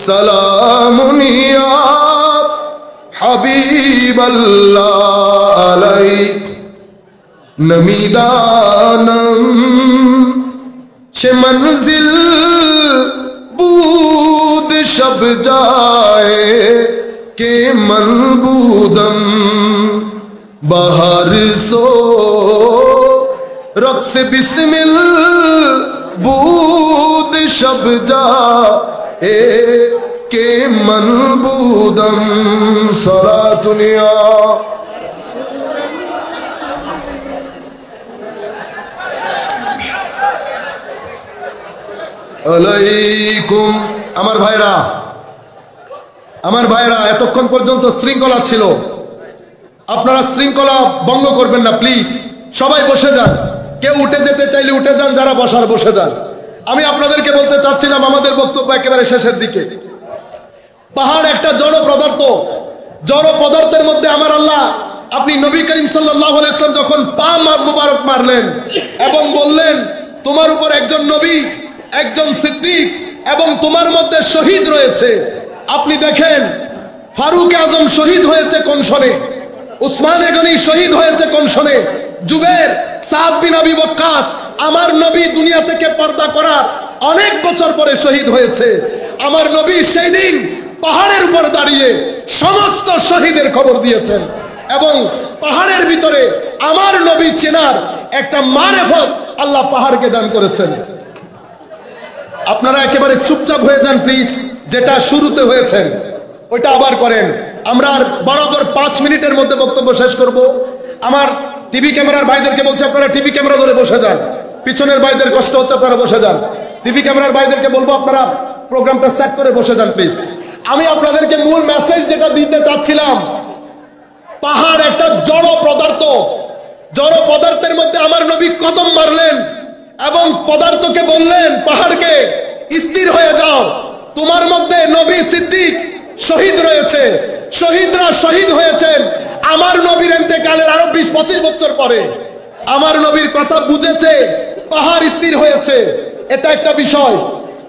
সালামুন ইয়া হাবিবাল্লাহ আলাইক নমিদানম ছে মনজিল বুদ শব যায় কে মনবুদম বাহার সো রক্স বিসমিল বুদ শব যায় কে মনবুদম সালাতুন ইয়া আলাইকুম। আমার ভাইরা, এতক্ষণ পর্যন্ত শৃঙ্খলা ছিল, আপনারা শৃঙ্খলা ভঙ্গ করবেন না প্লিজ। সবাই বসে যান, কেউ উঠে যেতে চাইলে উঠে যান, যারা বসার বসে যান। আমি আপনাদেরকে বলতে চাচ্ছিলাম আমাদের বক্তব্য একেবারে শেষের দিকে। পাহাড় একটা জড় পদার্থ, জড় পদার্থের মধ্যে আমার আল্লাহ, আপনি নবী করিম সাল্লাল্লাহু আলাইহি ওয়াসাল্লাম যখন পা মুবারক মারলেন এবং বললেন তোমার উপর একজন নবী, একজন সিদ্দিক এবং তোমার মধ্যে শহীদ রয়েছে। আপনি দেখেন ফারুক আজম শহীদ হয়েছে কোন সনে, উসমানে গনি শহীদ হয়েছে কোন সনে, জুবের, সাদ বিন আবি ওয়াক্কাস আমার নবী দুনিয়া থেকে পর্দা করার অনেক বছর পরে শহীদ হয়েছে। আমার নবী সেই দিন পাহাড়ের উপর দাঁড়িয়ে সমস্ত শহীদের খবর দিয়েছেন এবং পাহাড়ের ভিতরে আমার নবী চেনার একটা মারেফত আল্লাহ পাহাড়কে দান করেছেন। আপনারা একেবারে চুপচাপ হয়ে যান প্লিজ, যেটা শুরুতে হয়েছেন ওইটা আবার করেন। আমরা আর বরাবর 5 মিনিটের মধ্যে বক্তব্য শেষ করব। আমার টিভি ক্যামেরার ভাইদেরকে বলছি, আপনারা টিভি ক্যামেরা ধরে বসে যান। পিছনের ভাইদের কষ্ট হচ্ছে, আপনারা বসে যান। টিভি ক্যামেরার ভাইদেরকে বলবো আপনারা প্রোগ্রামটা সেট করে বসে যান প্লিজ। আমি আপনাদেরকে মূল মেসেজ যেটা দিতে চাচ্ছিলাম, পাহাড় একটা জড় পদার্থ, জড় পদার্থের মধ্যে আমার নবী কদম মারলেন এবং পদার্থকে বললেন পাহাড়কে স্থির হয়ে যাও। তোমার মধ্যে নবী সিদ্দিক শহীদ রয়েছে, শহীদরা শহীদ হয়েছেন আমার নবীর ইন্তেকালের আরো 20-25 বছর পরে। আমার নবীর কথা বুঝেছে, পাহাড় স্থির হয়েছে, এটা একটা বিষয়।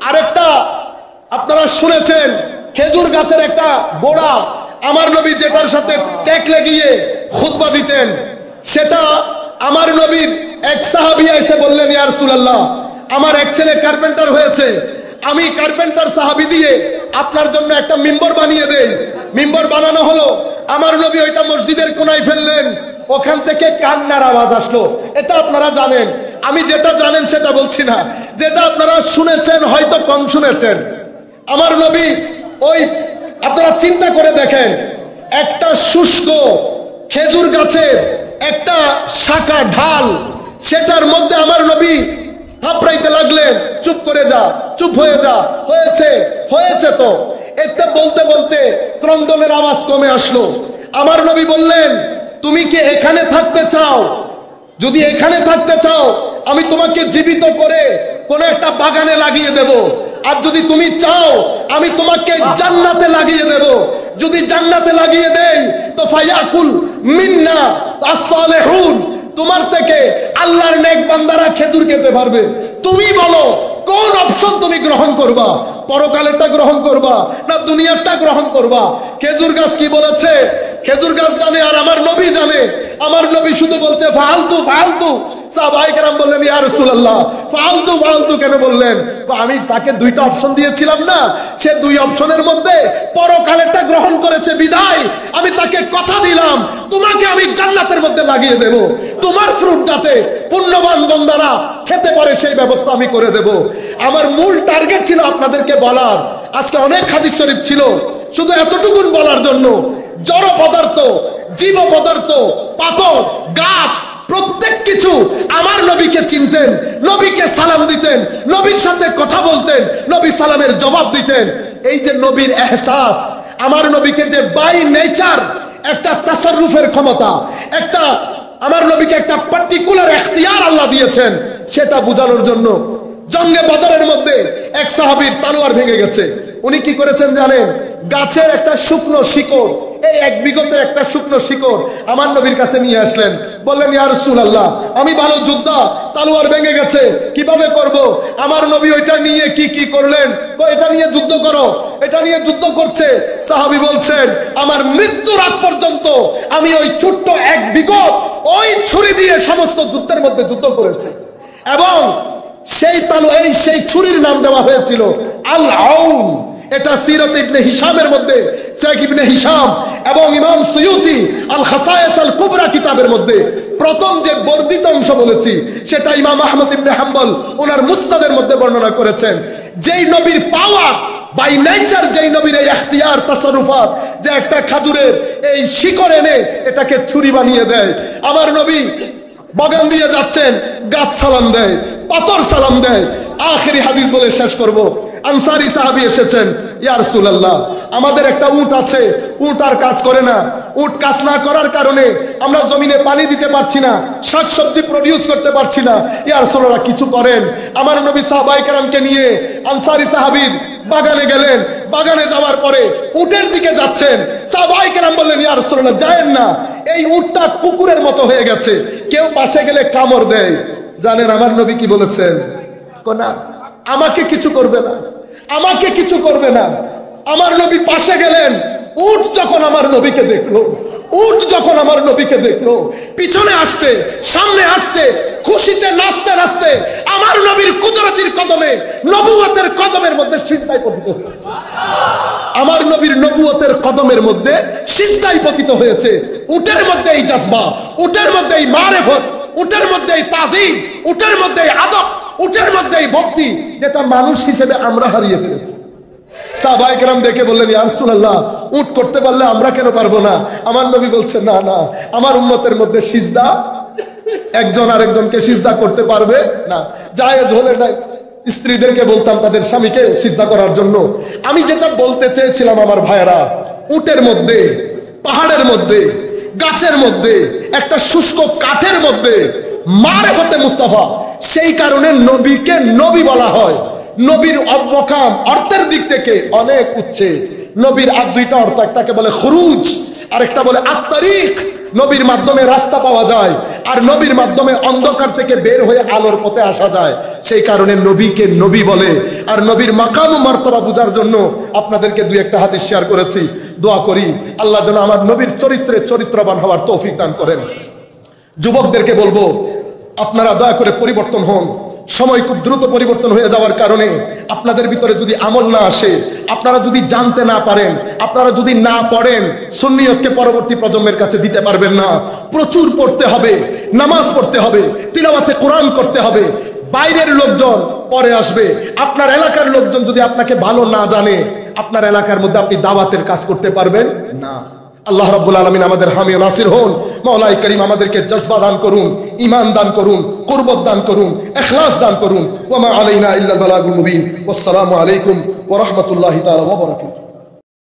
আরেকটা আপনারা শুনেছেন, খেজুর গাছের একটা গোড়া আমার নবী যেটার সাথে টেক লাগিয়ে খুতবা দিতেন, সেটা আমার নবীর এক সাহাবী এসে বললেন, ইয়া রাসূলুল্লাহ, আমার এক ছেলে কার্পেন্টার হয়েছে, আমি কার্পেন্টার সাহাবী দিয়ে আপনার জন্য একটা মিম্বর বানিয়ে দেই। মিম্বর বানানো হলো, আমার নবী ওইটা মসজিদের কোনায় ফেললেন, ওখান থেকে কান্নার আওয়াজ আসলো। এটা আপনারা জানেন, আমি যেটা জানেন সেটা বলছি না, যেটা আপনারা শুনেছেন হয়তো কম শুনেছেন। আমার নবী ওই, আপনারা চিন্তা করে দেখেন, একটা শুষ্ক খেজুর গাছের একটা শাখা ঢাল, সেটার মধ্যে আমার নবী থাপড়াইতে লাগলেন, চুপ করে যা, চুপ হয়ে যা, হয়েছে হয়েছে তো। এটা বলতে বলতে ক্রন্দনের আওয়াজ কমে আসলো। আমার নবী বললেন, তুমি কি এখানে থাকতে চাও? যদি এখানে থাকতে চাও আমি তোমাকে জীবিত করে কোন একটা বাগানে লাগিয়ে দেব, আর যদি তুমি চাও আমি তোমাকে জান্নাতে লাগিয়ে দেব। যদি জান্নাতে লাগিয়ে দেই তো ফায়াকুল মিন্না আস-সালিহুন, তোমার থেকে আল্লাহর নেক বান্দারা খেজুর খেতে পারবে। তুমি বলো কোন অপশন তুমি গ্রহণ করবা? পরকালেরটা গ্রহণ করবা না দুনিয়ারটা গ্রহণ করবা? খেজুর গাছ কি বলেছে? খেজুর গাছ জানে আর আমার নবী জানে। আমার নবী শুধু বলছে ফালতু ফালতু। সাহাবায়ে কেরাম বললেন, ইয়া রাসূলুল্লাহ, ফালতু ফালতু কেন বললেন? আমি তাকে 2টা অপশন দিয়েছিলাম না, সে 2 অপশনের মধ্যে পরকালেরটা গ্রহণ করেছে বিদায় আমি তাকে কথা দিলাম তোমাকে আমি জান্নাতের মধ্যে লাগিয়ে দেব, তোমার ফ্রুট যাতে পুণ্যবান বান্দারা খেতে পারে সেই ব্যবস্থা আমি করে দেব। আমার মূল টার্গেট ছিল আপনাদেরকে বলার, আজকে অনেক হাদিস শরীফ ছিল, শুধু এতটুকুন বলার জন্য, জড় পদার্থ, জীব পদার্থ, পাথর, গাছ, প্রত্যেক কিছু আমার নবীকে চিনতেন, নবীকে সালাম দিতেন, নবীর সাথে কথা বলতেন, নবী সালামের জবাব দিতেন। এই যে নবীর এহসাস, আমার নবীকে যে বাই নেচার একটা তাসাররুফের ক্ষমতা, একটা আমার নবীকে একটা পার্টিকুলার এখতিয়ার আল্লাহ দিয়েছেন, সেটা বোঝানোর জন্য জঙ্গে বদরের মধ্যে এক সাহাবীর তলোয়ার ভেঙে গেছে। উনি কি করেছেন জানেন? গাছের একটা শুকনো শিকড়, এই 1 বিঘতের একটা শুকনো শিকড় আমার নবীর কাছে নিয়ে আসলেন, বললেন, ইয়া রাসূলুল্লাহ, আমি ভালো যোদ্ধা, তলোয়ার ভেঙে গেছে, কিভাবে করব? আমার নবী ওইটা নিয়ে কি করলেন? এটা নিয়ে যুদ্ধ করো, এটা নিয়ে যুদ্ধ করছে। সাহাবী বলছেন, আমার মৃত্যুর আগ পর্যন্ত আমি ওই ছোট্ট 1 বিঘত ওই ছুরি দিয়ে সমস্ত যুদ্ধের মধ্যে যুদ্ধ করেছি, এবং সেই ছুরির নাম দেওয়া হয়েছিল আল আউন। এটা সিরাত ইবনে হিশামের মধ্যে, শেখ ইবনে হিশাম এবং ইমাম সুয়ুতি আল খাসায়েস আল কুবরা কিতাবের মধ্যে প্রথম যে বর্ধিত অংশ বলেছি, সেটা ইমাম আহমদ ইবনে হাম্বল ওনার মুসনাদের মধ্যে বর্ণনা করেছেন। যেই নবীর পাওয়ার বাই নেচার, যেই নবীর এই ইখতিয়ার, তাসাররুফাত, যে একটা খাজুরের এই শিকড় এনে এটাকে ছুরি বানিয়ে দেয়। আমার নবী বাগান দিয়ে যাচ্ছেন, গাছ সালাম দেয়, পাথর সালাম দেয়। আখেরি হাদিস বলে শেষ করব। আনসারী সাহাবী এসেছেন, ইয়া রাসূলুল্লাহ, আমাদের একটা উট আছে, উট আর কাজ করে না, উট কাজ না করার কারণে আমরা জমিনে পানি দিতে পারছি না, শাকসবজি প্রডিউস করতে পারছি না, ইয়া রাসূলুল্লাহ কিছু করেন। আমার নবী সাহাবায়ে কেরামকে নিয়ে আনসারী সাহাবীর বাগানে গেলেন। বাগানে যাওয়ার পরে উটের দিকে যাচ্ছেন, সাহাবায়ে কেরাম বললেন, ইয়া রাসূলুল্লাহ যায়েন না, এই উটটা কুকুরের মতো হয়ে গেছে, কেউ পাশে গেলে কামড় দেয়। জানেন আমার নবী কি বলেছেন? না, আমাকে কিছু করবে না, আমাকে কিছু করবে না। আমার নবী পাশে গেলেন, উট যখন আমার নবীকে দেখলো, উট যখন আমার নবীকে দেখলো, পিছনে আসছে, সামনে আসছে, খুশিতে নাচতে নাচতে আমার নবীর কুদরতির কদমে, নবুয়তের কদমের মধ্যে সিজদায় পতিত হয়েছে। আমার নবীর নবুয়তের কদমের মধ্যে সিজদায় পতিত হয়েছে। উটের মধ্যে এই জজবা, উটের মধ্যে এই মারেফত, উটের মধ্যে এই তাজিম, উটের মধ্যে এই আদব, উটের মধ্যে এই ভক্তি, যেটা মানুষ হিসেবে আমরা হারিয়ে ফেলেছি। সাহাবায়ে কেরাম দেখে বললেন, ইয়া রাসূলুল্লাহ, উট করতে পারলে আমরা কেন পারবো না? আমার নবী বলছেন, না না, আমার উম্মতের মধ্যে সিজদা একজন আরেকজনকে সিজদা করতে পারবে না। জায়েজ হলে না স্ত্রীদেরকে বলতাম তাদের স্বামীকে সিজদা করার জন্য। আমি যেটা বলতে চেয়েছিলাম আমার ভাইয়েরা, উটের মধ্যে, পাহাড়ের মধ্যে, গাছের মধ্যে, একটা শুষ্ক কাঠের মধ্যে মারেফতে মুস্তাফা, সেই কারণে নবীকে নবী বলা হয়। নবীর অবকাম অর্থের দিক থেকে অনেক উচ্চে। নবীর আর দুইটা অর্থ, একটাকে বলে খুরুজ, আর একটা বলে আত-তারিক। নবীর মাধ্যমে রাস্তা পাওয়া যায়, আর নবীর মাধ্যমে অন্ধকার থেকে বের হয়ে আলোর পথে আসা যায়। সেই কারণে নবীকে নবী বলে। আর নবীর মাকাম ও মার্তবা বোঝার জন্য আপনাদেরকে দুই একটা হাদিস শেয়ার করেছি। দোয়া করি আল্লাহ যেন আমার নবীর চরিত্রে চরিত্রবান হওয়ার তৌফিক দান করেন। যুবকদেরকে বলবো, আপনারা দয়া করে পরিবর্তন হন। সময় খুব দ্রুত পরিবর্তন হয়ে যাওয়ার কারণে আপনাদের ভিতরে যদি আমল না আসে, আপনারা যদি জানতে না পারেন, আপনারা যদি না পড়েন, সুন্নিয়তকে পরবর্তী প্রজন্মের কাছে দিতে পারবেন না। প্রচুর পড়তে হবে, নামাজ পড়তে হবে, তিলাওয়াতে কোরআন করতে হবে। বাইরের লোকজন পরে আসবে। আপনার এলাকার লোকজন যদি আপনাকে ভালো না জানে, আপনার এলাকার মধ্যে আপনি দাওয়াতের কাজ করতে পারবেন না। আল্লাহ রাব্বুল আলামিন আমাদের হামি ও নাসির হন। মাওলাই করিম আমাদেরকে জজবা দান করুন, ঈমান দান করুন, কুরবত দান করুন, ইখলাস দান করুন। ওয়া মা আলাইনা ইল্লাল বালাগুল মুবিন। ওয়াসসালামু আলাইকুম ওয়া রাহমাতুল্লাহি তাআলা ওয়া বারাকাতুহু।